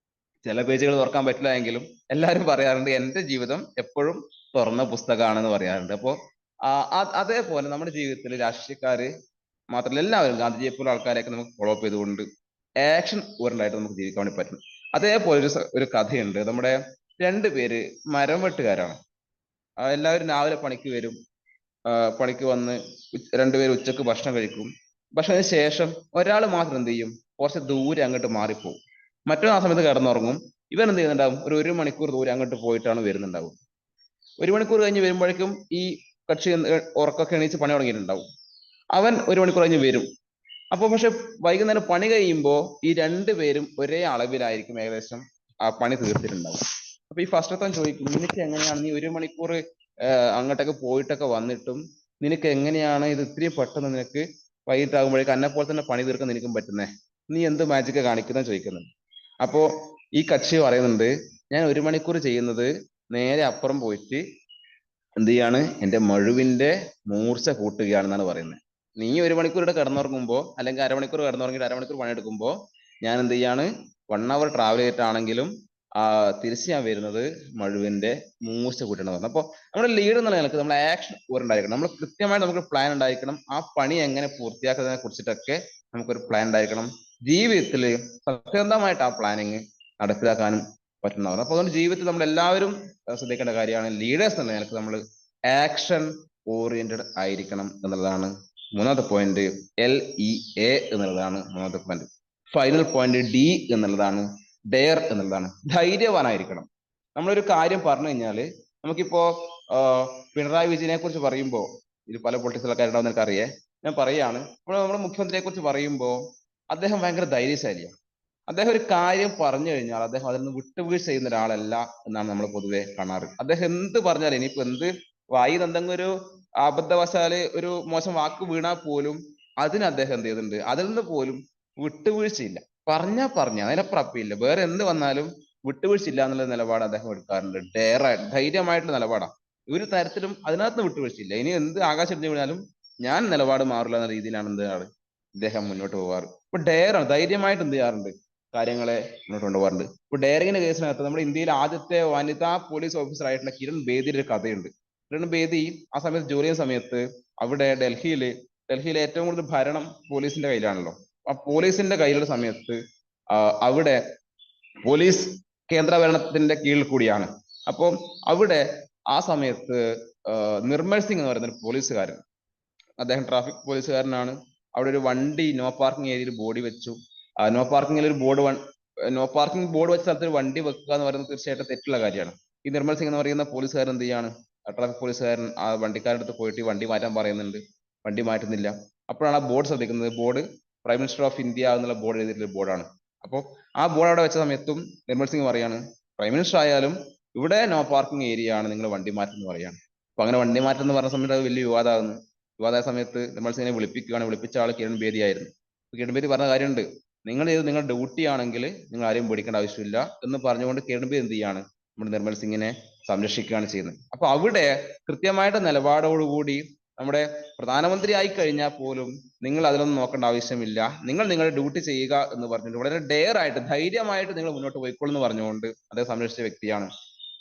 ചില പേജുകൾ തുറക്കാൻ പറ്റില്ല എങ്കിലും എല്ലാവരും പറയാറുണ്ട് എന്റെ ജീവിതം എപ്പോഴും തുറന്ന പുസ്തകമാണെന്ന് പറയാറുണ്ട്. അപ്പോ അതേപോലെ നമ്മുടെ ജീവിതത്തിൽ രാഷ്ട്രീയക്കാര് മാത്രമല്ല എല്ലാവരും ഗാന്ധിജിയെ പോലെ ആൾക്കാരെയൊക്കെ നമുക്ക് ഫോളോ അപ്പ് ചെയ്തുകൊണ്ട് ആക്ഷൻ ഓറിയന്റഡ് ആയിട്ട് നമുക്ക് ജീവിക്കാൻ വേണ്ടി പറ്റും. അതേപോലെ ഒരു കഥയുണ്ട്. നമ്മുടെ 2 പേര് മരം വെട്ടുകാരാണ്. എല്ലാവരും രാവിലെ പണിക്ക് വരും. പണിക്ക് വന്ന് 2 പേര് ഉച്ചക്ക് ഭക്ഷണം കഴിക്കും. ഭക്ഷണത്തിന് ശേഷം ഒരാൾ മാത്രം എന്ത് ചെയ്യും? കുറച്ച് ദൂരെ അങ്ങോട്ട് മാറിപ്പോകും. മറ്റൊരു ആ സമയത്ത് കിടന്നുറങ്ങും. ഇവൻ എന്ത് ചെയ്യുന്നുണ്ടാവും? ഒരു 1 മണിക്കൂർ ദൂരെ അങ്ങോട്ട് പോയിട്ടാണ് വരുന്നുണ്ടാവും. 1 മണിക്കൂർ കഴിഞ്ഞ് വരുമ്പോഴേക്കും ഈ കക്ഷി ഉറക്കൊക്കെ എണീച്ച് പണി തുടങ്ങിയിട്ടുണ്ടാവും. അവൻ 1 മണിക്കൂർ കഴിഞ്ഞ് വരും. അപ്പൊ പക്ഷെ വൈകുന്നേരം പണി കഴിയുമ്പോൾ ഈ 2 പേരും ഒരേ അളവിലായിരിക്കും ഏകദേശം ആ പണി തീർത്തിട്ടുണ്ടാവും. അപ്പൊ ഈ ഫസ്റ്റത്തെ ചോദിക്കും, നിനക്ക് എങ്ങനെയാണ് നീ 1 മണിക്കൂർ അങ്ങോട്ടൊക്കെ പോയിട്ടൊക്കെ വന്നിട്ടും നിനക്ക് എങ്ങനെയാണ് ഇത് ഇത്രയും പെട്ടെന്ന് നിനക്ക് വൈകിട്ടാകുമ്പോഴേക്കും എന്നെ പോലെ തന്നെ പണി തീർക്കാൻ നിനക്കും പറ്റുന്നേ, നീ എന്ത് മാജിക്കാ കാണിക്കുന്ന ചോദിക്കുന്നുണ്ട്. അപ്പോ ഈ കക്ഷി പറയുന്നുണ്ട്, ഞാൻ 1 മണിക്കൂർ ചെയ്യുന്നത് നേരെ അപ്പുറം പോയിട്ട് എന്ത് ചെയ്യാണ്, എന്റെ മഴുവിന്റെ മൂർച്ച കൂട്ടുകയാണെന്നാണ് പറയുന്നത്. നീ 1 മണിക്കൂർ ഇവിടെ കിടന്നുറങ്ങുമ്പോ അല്ലെങ്കിൽ അരമണിക്കൂർ കിടന്നുറങ്ങിയിട്ട് അരമണിക്കൂർ പണിയെടുക്കുമ്പോ ഞാൻ എന്ത് ചെയ്യാണ്, 1 hour ട്രാവൽ ചെയ്തിട്ടാണെങ്കിലും തിരിച്ച് ഞാൻ വരുന്നത് മഴുവിന്റെ മൂർച്ച കൂട്ടണം പറഞ്ഞു. അപ്പൊ നമ്മുടെ ലീഡ് എന്നുള്ള നിലക്ക് നമ്മൾ ആക്ഷൻ ഉണ്ടായിരിക്കണം. നമ്മൾ കൃത്യമായിട്ട് നമുക്ക് പ്ലാൻ ഉണ്ടായിരിക്കണം. ആ പണി എങ്ങനെ പൂർത്തിയാക്കുന്നതിനെ കുറിച്ചിട്ടൊക്കെ നമുക്കൊരു പ്ലാൻ ഉണ്ടായിരിക്കണം. ജീവിതത്തിൽ സത്യസന്ധമായിട്ട് ആ പ്ലാനിങ് നടപ്പിലാക്കാനും പറ്റുന്നതാണ്. അപ്പൊ അതുകൊണ്ട് ജീവിതത്തിൽ നമ്മൾ എല്ലാവരും ശ്രദ്ധിക്കേണ്ട കാര്യമാണ്, ലീഡേഴ്സ് എന്ന നിലക്ക് നമ്മൾ ആക്ഷൻ ഓറിയന്റഡ് ആയിരിക്കണം എന്നുള്ളതാണ് മൂന്നാമത്തെ പോയിന്റ്. LEA എന്നുള്ളതാണ് മൂന്നാമത്തെ പോയിന്റ്. ഫൈനൽ പോയിന്റ് D എന്നുള്ളതാണ് ഡെയർ എന്നുള്ളതാണ്. ധൈര്യവാനായിരിക്കണം. നമ്മളൊരു കാര്യം പറഞ്ഞു കഴിഞ്ഞാല്, നമുക്കിപ്പോ പിണറായി വിജയനെ കുറിച്ച് പറയുമ്പോ, ഇത് പല പൊളിറ്റിക്സ് ആൾക്കാരുണ്ടാവുന്ന എനിക്ക് അറിയേ, ഞാൻ പറയാണ്, നമ്മുടെ മുഖ്യമന്ത്രിയെ കുറിച്ച് പറയുമ്പോ അദ്ദേഹം ഭയങ്കര ധൈര്യശാലിയാണ്. അദ്ദേഹം ഒരു കാര്യം പറഞ്ഞു കഴിഞ്ഞാൽ അദ്ദേഹം അതിൽ നിന്ന് വിട്ടുവീഴ്ച ചെയ്യുന്ന ഒരാളല്ല എന്നാണ് നമ്മൾ പൊതുവെ കാണാറ്. അദ്ദേഹം എന്ത് പറഞ്ഞാലും, ഇനിയിപ്പോ എന്ത് വായി എന്തെങ്കിലും ഒരു അബദ്ധവശാല് ഒരു മോശം വാക്ക് വീണാൽ പോലും അതിന് അദ്ദേഹം എന്ത് ചെയ്യുന്നുണ്ട്, അതിൽ നിന്ന് പോലും വിട്ടുവീഴ്ചയില്ല. പറഞ്ഞ അതിനപ്പുറപ്പില്ല. വേറെ എന്ത് വന്നാലും വിട്ടുവീഴ്ചയില്ല എന്നുള്ള നിലപാട് അദ്ദേഹം എടുക്കാറുണ്ട്. ധൈര്യമായിട്ടുള്ള നിലപാടാണ്. ഒരു തരത്തിലും അതിനകത്ത് വിട്ടുവീഴ്ചയില്ല. ഇനി എന്ത് ആകാശം വീണാലും ഞാൻ നിലപാട് മാറില്ല എന്ന രീതിയിലാണ് എന്താണ് ഇദ്ദേഹം മുന്നോട്ട് പോകാറ്. ഇപ്പൊ ഡെയറാണ്, ധൈര്യമായിട്ട് എന്ത് ചെയ്യാറുണ്ട്, കാര്യങ്ങളെ മുന്നോട്ട് കൊണ്ടുപോകാറുണ്ട്. ഇപ്പൊ ഡെയറിങ്ങിന്റെ കേസിനകത്ത് നമ്മുടെ ഇന്ത്യയിലെ ആദ്യത്തെ വനിതാ പോലീസ് ഓഫീസർ ആയിട്ടുള്ള കിരൺ ബേദിയുടെ ഒരു കഥയുണ്ട്. കിരൺ ബേദി ആ സമയത്ത് ജോലി ചെയ്യുന്ന സമയത്ത് അവിടെ ഡൽഹിയിലെ ഏറ്റവും കൂടുതൽ ഭരണം പോലീസിന്റെ കയ്യിലാണല്ലോ. ആ പോലീസിന്റെ കയ്യിലുള്ള സമയത്ത് അവിടെ പോലീസ് കേന്ദ്രഭരണത്തിന്റെ കീഴിൽ കൂടിയാണ്. അപ്പോൾ അവിടെ ആ സമയത്ത് നിർമ്മൽ സിംഗ് എന്ന് പറയുന്ന ഒരു പോലീസുകാരൻ, അദ്ദേഹം ട്രാഫിക് പോലീസുകാരനാണ്. അവിടെ ഒരു വണ്ടി നോ പാർക്കിംഗ് ഏരിയയിൽ ബോർഡ് വെച്ചു. നോ പാർക്കിംഗിൽ ഒരു നോ പാർക്കിംഗ് ബോർഡ് വെച്ച സ്ഥലത്ത് ഒരു വണ്ടി വെക്കുക എന്ന് പറയുന്നത് തീർച്ചയായിട്ടും തെറ്റുള്ള കാര്യമാണ്. ഈ നിർമ്മൽ സിംഗ് എന്ന് പറയുന്ന പോലീസുകാരൻ എന്ത് ചെയ്യാണ്, ട്രാഫിക് പോലീസുകാരൻ ആ വണ്ടിക്കാരുടെ അടുത്ത് പോയിട്ട് വണ്ടി മാറ്റാൻ പറയുന്നുണ്ട്. വണ്ടി മാറ്റുന്നില്ല. അപ്പോഴാണ് ആ ബോർഡ് ശ്രദ്ധിക്കുന്നത്. Board prime minister of India എന്നുള്ള ബോർഡ് എഴുതിയിട്ടുള്ള ബോർഡാണ്. അപ്പോൾ ആ ബോർഡ് അവിടെ വെച്ച സമയത്തും നിർമ്മൽ സിംഗ് പറയാണ്, പ്രൈം മിനിസ്റ്റർ ആയാലും ഇവിടെ നോ പാർക്കിംഗ് ഏരിയ ആണ്, നിങ്ങൾ വണ്ടി മാറ്റം എന്ന് പറയാണ്. അപ്പൊ അങ്ങനെ വണ്ടി മാറ്റം എന്ന് പറഞ്ഞ സമയത്ത് അത് വലിയ വിവാദമാകുന്നു. വിവാദമായ സമയത്ത് നിർമ്മൽ സിംഗിനെ വിളിപ്പിച്ച ആൾ കിരൺ ബേദി ആയിരുന്നു. കിരൺ ബേദി പറഞ്ഞ കാര്യമുണ്ട്, നിങ്ങൾ ഇത് നിങ്ങളുടെ ഡ്യൂട്ടി ആണെങ്കിൽ നിങ്ങൾ ആരെയും പേടിക്കേണ്ട ആവശ്യമില്ല എന്ന് പറഞ്ഞുകൊണ്ട് കിരൺ ബേദി എന്ത് ചെയ്യാണ്, നമ്മുടെ നിർമ്മൽ സിംഗിനെ സംരക്ഷിക്കുകയാണ് ചെയ്യുന്നത്. അപ്പൊ അവിടെ കൃത്യമായിട്ട് നിലപാടോടുകൂടി നമ്മുടെ പ്രധാനമന്ത്രി ആയി കഴിഞ്ഞാൽ പോലും നിങ്ങൾ അതിലൊന്നും നോക്കേണ്ട ആവശ്യമില്ല, നിങ്ങൾ നിങ്ങളുടെ ഡ്യൂട്ടി ചെയ്യുക എന്ന് പറഞ്ഞിട്ട് വളരെ ഡെയറായിട്ട് ധൈര്യമായിട്ട് നിങ്ങൾ മുന്നോട്ട് പോയിക്കോളൂ എന്ന് പറഞ്ഞുകൊണ്ട് അദ്ദേഹം സംരക്ഷിച്ച വ്യക്തിയാണ്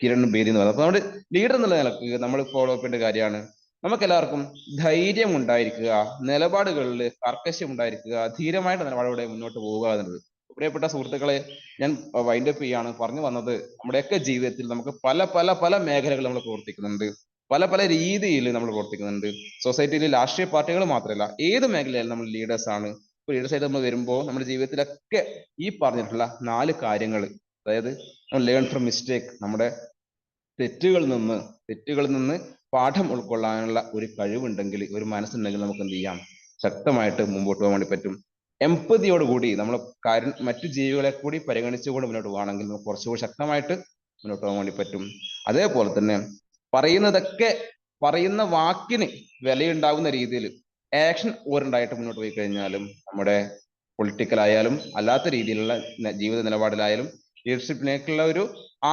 കിരൺ ബേദി എന്ന് പറയുന്നത്. അപ്പൊ നമ്മുടെ ലീഡർ എന്നുള്ള നിലക്ക് നമ്മൾ ഫോളോ അപ്പ് ചെയ്യേണ്ട കാര്യമാണ്, നമുക്ക് എല്ലാവർക്കും ധൈര്യം ഉണ്ടായിരിക്കുക, നിലപാടുകളിൽ കർക്കശ്യം ഉണ്ടായിരിക്കുക, ധീരമായിട്ട് നിലപാടോടെ മുന്നോട്ട് പോവുക എന്നുള്ളത്. പ്രിയപ്പെട്ട സുഹൃത്തുക്കളെ, ഞാൻ വൈൻഡ് അപ്പ് ചെയ്യാണ്. പറഞ്ഞു വന്നത്, നമ്മുടെയൊക്കെ ജീവിതത്തിൽ നമുക്ക് പല പല പല മേഖലകൾ നമ്മൾ പ്രവർത്തിക്കുന്നുണ്ട്, പല പല രീതിയിൽ നമ്മൾ പ്രവർത്തിക്കുന്നുണ്ട്. സൊസൈറ്റിയിൽ രാഷ്ട്രീയ പാർട്ടികൾ മാത്രമല്ല, ഏത് മേഖലയിലും നമ്മൾ ലീഡേഴ്സ് ആണ്. ലീഡേഴ്സ് ആയിട്ട് നമ്മൾ വരുമ്പോൾ നമ്മുടെ ജീവിതത്തിലൊക്കെ ഈ പറഞ്ഞിട്ടുള്ള 4 കാര്യങ്ങൾ, അതായത് ലേൺ ഫ്രം മിസ്റ്റേക്ക്, നമ്മുടെ തെറ്റുകളിൽ നിന്ന് പാഠം ഉൾക്കൊള്ളാനുള്ള ഒരു കഴിവുണ്ടെങ്കിൽ, ഒരു മനസ്സുണ്ടെങ്കിൽ നമുക്ക് എന്ത് ചെയ്യാം, ശക്തമായിട്ട് മുമ്പോട്ട് പോകാൻ വേണ്ടി പറ്റും. എംപതിയോടുകൂടി നമ്മൾ മറ്റു ജീവികളെ കൂടി പരിഗണിച്ചുകൊണ്ട് മുന്നോട്ട് പോകുകയാണെങ്കിൽ നമുക്ക് കുറച്ചുകൂടി ശക്തമായിട്ട് മുന്നോട്ട് പോകാൻ വേണ്ടി പറ്റും. അതേപോലെ തന്നെ പറയുന്ന വാക്കിന് വിലയുണ്ടാകുന്ന രീതിയിൽ ആക്ഷൻ ഓറിയന്റായിട്ട് മുന്നോട്ട് പോയി കഴിഞ്ഞാലും നമ്മുടെ പൊളിറ്റിക്കൽ ആയാലും അല്ലാത്ത രീതിയിലുള്ള ജീവിത നിലപാടിലായാലും ലീഡർഷിപ്പിലേക്കുള്ള ഒരു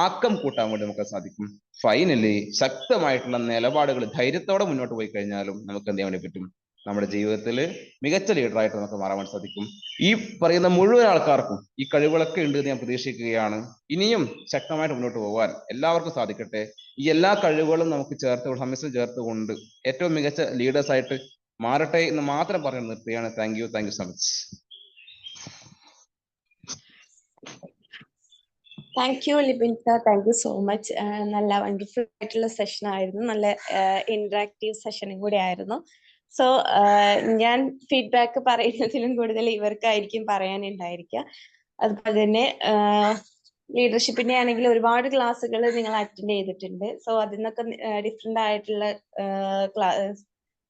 ആക്കം കൂട്ടാൻ വേണ്ടി നമുക്ക് സാധിക്കും. ഫൈനലി ശക്തമായിട്ടുള്ള നിലപാടുകൾ ധൈര്യത്തോടെ മുന്നോട്ട് പോയി കഴിഞ്ഞാലും നമുക്ക് എന്ത് ചെയ്യാൻ വേണ്ടി പറ്റും, നമ്മുടെ ജീവിതത്തിൽ മികച്ച ലീഡറായിട്ട് നമുക്ക് മാറാൻ സാധിക്കും. ഈ പറയുന്ന മുഴുവൻ ആൾക്കാർക്കും ഈ കഴിവുകളൊക്കെ ഉണ്ട് എന്ന് ഞാൻ പ്രതീക്ഷിക്കുകയാണ്. ഇനിയും ശക്തമായിട്ട് മുന്നോട്ട് പോകാൻ എല്ലാവർക്കും സാധിക്കട്ടെ. ഈ എല്ലാ കഴിവുകളും നമുക്ക് സമ്മിശ്രം ചേർത്തുകൊണ്ട് ഏറ്റവും മികച്ച ലീഡേഴ്സ് ആയിട്ട് മാറട്ടെ എന്ന് മാത്രം പറഞ്ഞു നിർത്തുകയാണ്. Thank you so much. Thank you Libin sir, thank you so much. നല്ല വണ്ടർഫുൾ ആയിട്ടുള്ള സെഷൻ ആയിരുന്നു, നല്ല ഇന്ററാക്റ്റീവ് സെഷനും കൂടി ആയിരുന്നു. സോ ഞാൻ ഫീഡ്ബാക്ക് പറയുന്നതിലും കൂടുതൽ ഇവർക്കായിരിക്കും പറയാനുണ്ടായിരിക്കുക. അതുപോലെ തന്നെ ലീഡർഷിപ്പിന്റെ ആണെങ്കിൽ ഒരുപാട് ക്ലാസ്സുകൾ നിങ്ങൾ അറ്റൻഡ് ചെയ്തിട്ടുണ്ട്. സോ അതിൽ നിന്നൊക്കെ ഡിഫറെന്റ് ആയിട്ടുള്ള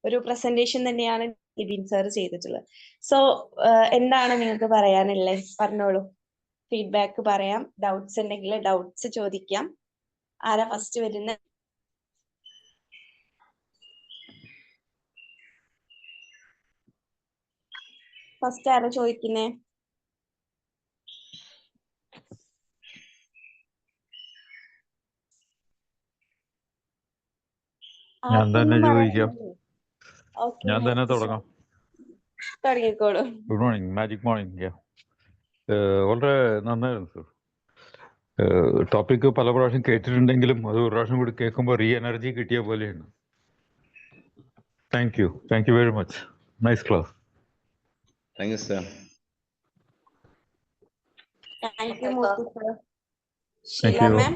ഒരു പ്രസന്റേഷൻ തന്നെയാണ് ലിബിൻ സർ ചെയ്തിട്ടുള്ളത്. സോ എന്താണ് നിങ്ങൾക്ക് പറയാനുള്ളത്, പറഞ്ഞോളൂ. ഫീഡ്ബാക്ക് പറയാം. ഡൗട്ട്സ് ഉണ്ടെങ്കിൽ ഡൗട്ട്സ് ചോദിക്കാം. ആരാ ഫസ്റ്റ് വരുന്നത്? ഫസ്റ്റ് ആരാ ചോദിക്കുന്നേ? ഞാൻ തന്നെ ചോദിക്കാം. ഓക്കെ, ഞാൻ തന്നെ തുടങ്ങാം. തുടങ്ങിക്കോളൂ. Good morning, magic morning. വളരെ നന്നായിരുന്നു സർ. ടോപ്പിക്ക് പല പ്രാവശ്യം കേട്ടിട്ടുണ്ടെങ്കിലും അത് ഒരു പ്രാവശ്യം കൂടി കേൾക്കുമ്പോൾ റീ എനർജി കിട്ടിയ പോലെയാണ്. Thank you very much. Nice class. Thank U sir. Thank you Okay, sir. Murthy sir. Thank Sheela you. Ma'am.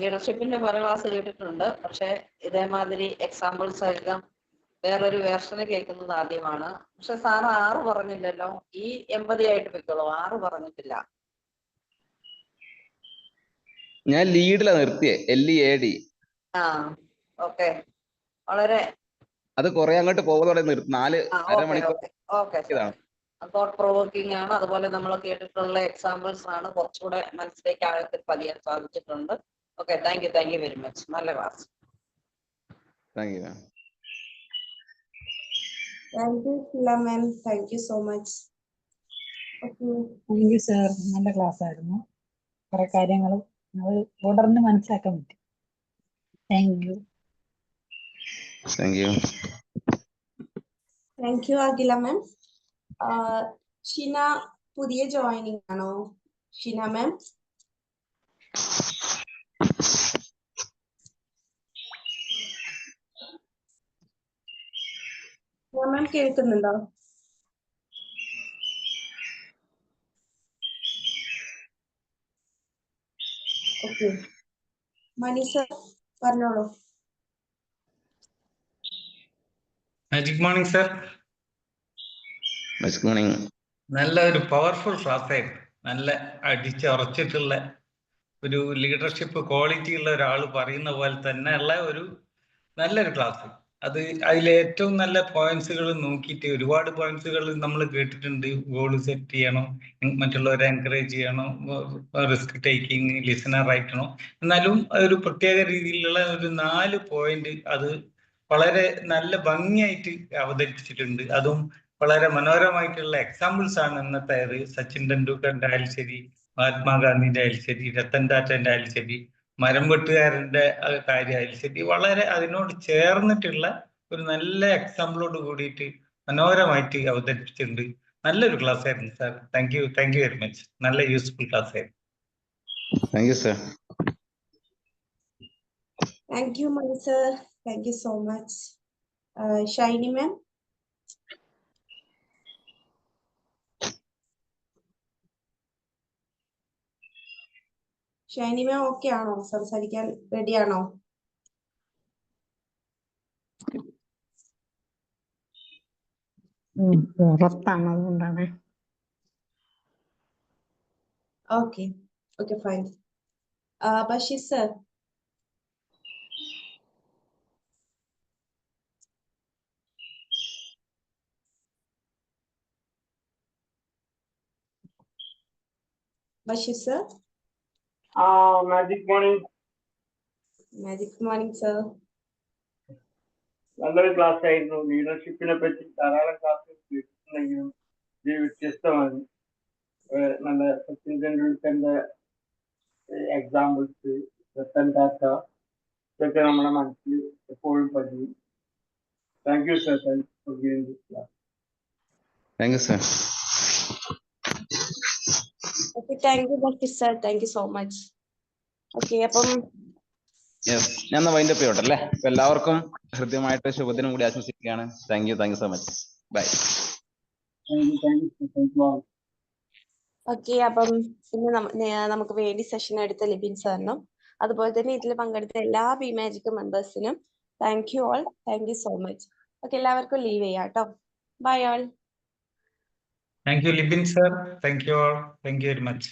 ലീഡർഷിപ്പിന്റെ പല ക്ലാസ് കേട്ടിട്ടുണ്ട്, പക്ഷെ ഇതേമാതിരി എക്സാമ്പിൾ സഹിതം വേറൊരു വേർഷന് കേൾക്കുന്നത് ആദ്യമാണ്. പക്ഷെ സാറ് 6 പറഞ്ഞില്ലല്ലോ. ഈ 80 ആയിട്ട് വെക്കുള്ളൂ, 6 പറഞ്ഞിട്ടില്ല. ഞാൻ ലീഡിലാ നിർത്തിയേ, LEAD. ആ ഓക്കെ, വളരെ അത് കുറെ അങ്ങോട്ട് പോകുന്നതോടെ നിർത്തി 4 അരമണിക്കൂർ ഓക്കെ ഇതാണ്. തോട്ട് പ്രൊവോക്കിംഗ് ആണ്. അതുപോലെ നമ്മൾ കേട്ടിട്ടുള്ള എക്സാമ്പിൾസ് ആണ്, കുറച്ചുകൂടെ മനസ്സിലേക്ക് ആഴത്തിൽ പതിയാൻ സാധിച്ചിട്ടുണ്ട്. Okay, thank you very much. നല്ല class. Thank you ma'am. Thank you Sheela ma'am. Thank you so much. Okay, thank you sir, നല്ല ക്ലാസ് ആയിരുന്നു. കുറെ കാര്യങ്ങൾ ഓർഡറിന് മനസ്സിലാക്കാൻ പറ്റി. Thank you. Thank you. Thank you Akhila ma'am. Shina പുതിയ ജോയിനിങ് ആണോ? ഷിന മാം. മാം കേൾക്കുന്നുണ്ടോ? ഓക്കെ, മണി സർ പറഞ്ഞോളൂ. Magic morning sir. Magic morning. നല്ല ഒരു പവർഫുൾ ക്ലാസ് ആയിരുന്നു. നല്ല അടിച്ചുറച്ചിട്ടുള്ള ഒരു ലീഡർഷിപ്പ് ക്വാളിറ്റി ഉള്ള ഒരാൾ പറയുന്ന പോലെ തന്നെ ഉള്ള ഒരു നല്ലൊരു ക്ലാസ്. അത് അതിലെ ഏറ്റവും നല്ല പോയിന്റ്സുകൾ നോക്കിയിട്ട്, ഒരുപാട് പോയിന്റ്സുകൾ നമ്മൾ കേട്ടിട്ടുണ്ട്. ഗോൾ സെറ്റ് ചെയ്യണം, മറ്റുള്ളവരെ എൻകറേജ് ചെയ്യണം, റിസ്ക് ടേക്കിംഗ്, ലിസണർ ആയിട്ടണം. എന്നാലും ഒരു പ്രത്യേക രീതിയിലുള്ള ഒരു 4 പോയിന്റ് അത് വളരെ നല്ല ഭംഗിയായിട്ട് അവതരിപ്പിച്ചിട്ടുണ്ട്. അതും വളരെ മനോഹരമായിട്ടുള്ള എക്സാമ്പിൾസ് ആണ് ഇന്നത്തെ. സച്ചിൻ ടെണ്ടുൽക്കറിന്റെ ആയാലും ശരി, മഹാത്മാഗാന്ധിന്റെ ആയാലും ശരി, രത്തൻ ടാറ്റന്റെ ആയാലും ശരി, മരം വെട്ടുകാരന്റെ കാര്യമായാലും ശരി, വളരെ അതിനോട് ചേർന്നിട്ടുള്ള ഒരു നല്ല എക്സാമ്പിളോട് കൂടിയിട്ട് മനോഹരമായിട്ട് അവതരിപ്പിച്ചിട്ടുണ്ട്. നല്ലൊരു ക്ലാസ് ആയിരുന്നു sir. Thank you very much. നല്ല യൂസ്ഫുൾ ക്ലാസ് ആയിരുന്നു. Thank U sir. Thank you Mani sir. Thank you so much. Shiny ma'am. Shiny ma'am okay ആണോ? സംസാരിക്കാൻ റെഡി ആണോ? പുറത്താണ്, അതുകൊണ്ടാണ്. Okay fine. Basheer sir. Basheer sir. Magic morning. Magic morning sir. നല്ലൊരു class ആയിരുന്നു. ലീഡർഷിപ്പിനെ പറ്റി ധാരാളം ക്ലാസ്സുകൾ കേട്ടിട്ടുണ്ടെങ്കിലും ഇത് വ്യത്യസ്തമാണ്. നല്ല സച്ചിൻ ടെണ്ടുൽക്കറിന്റെ എക്സാമ്പിൾസ്, രത്തൻ ടാറ്റ, ഇതൊക്കെ നമ്മുടെ മനസ്സിൽ എപ്പോഴും പതിയും. താങ്ക് U sir. Thank you for giving this class. Thank you sir. Okay, thank U Basheer sir. Thank you so much. Okay, അപ്പം ഞാൻ വൈൻഡപ്പ് ചെയ്യട്ടെ അല്ലേ? അപ്പൊ എല്ലാവർക്കും ഹൃദ്യമായിട്ട് ശുഭദിനം കൂടി ആശംസിക്കുകയാണ്. Thank you so much. Bye. Okay, അപ്പം ഇന്ന് നമുക്ക് വേണ്ടി സെഷൻ എടുത്ത ലിബിൻ സാറിനും അതുപോലെ തന്നെ ഇതിൽ പങ്കെടുത്ത എല്ലാ ബി മാജിക് മെമ്പേഴ്സിനും thank you all. Thank you so much. Okay, എല്ലാവർക്കും ലീവ് ചെയ്യാം കേട്ടോ. Bye all. Thank you Libin sir. Thank you all. Thank you very much.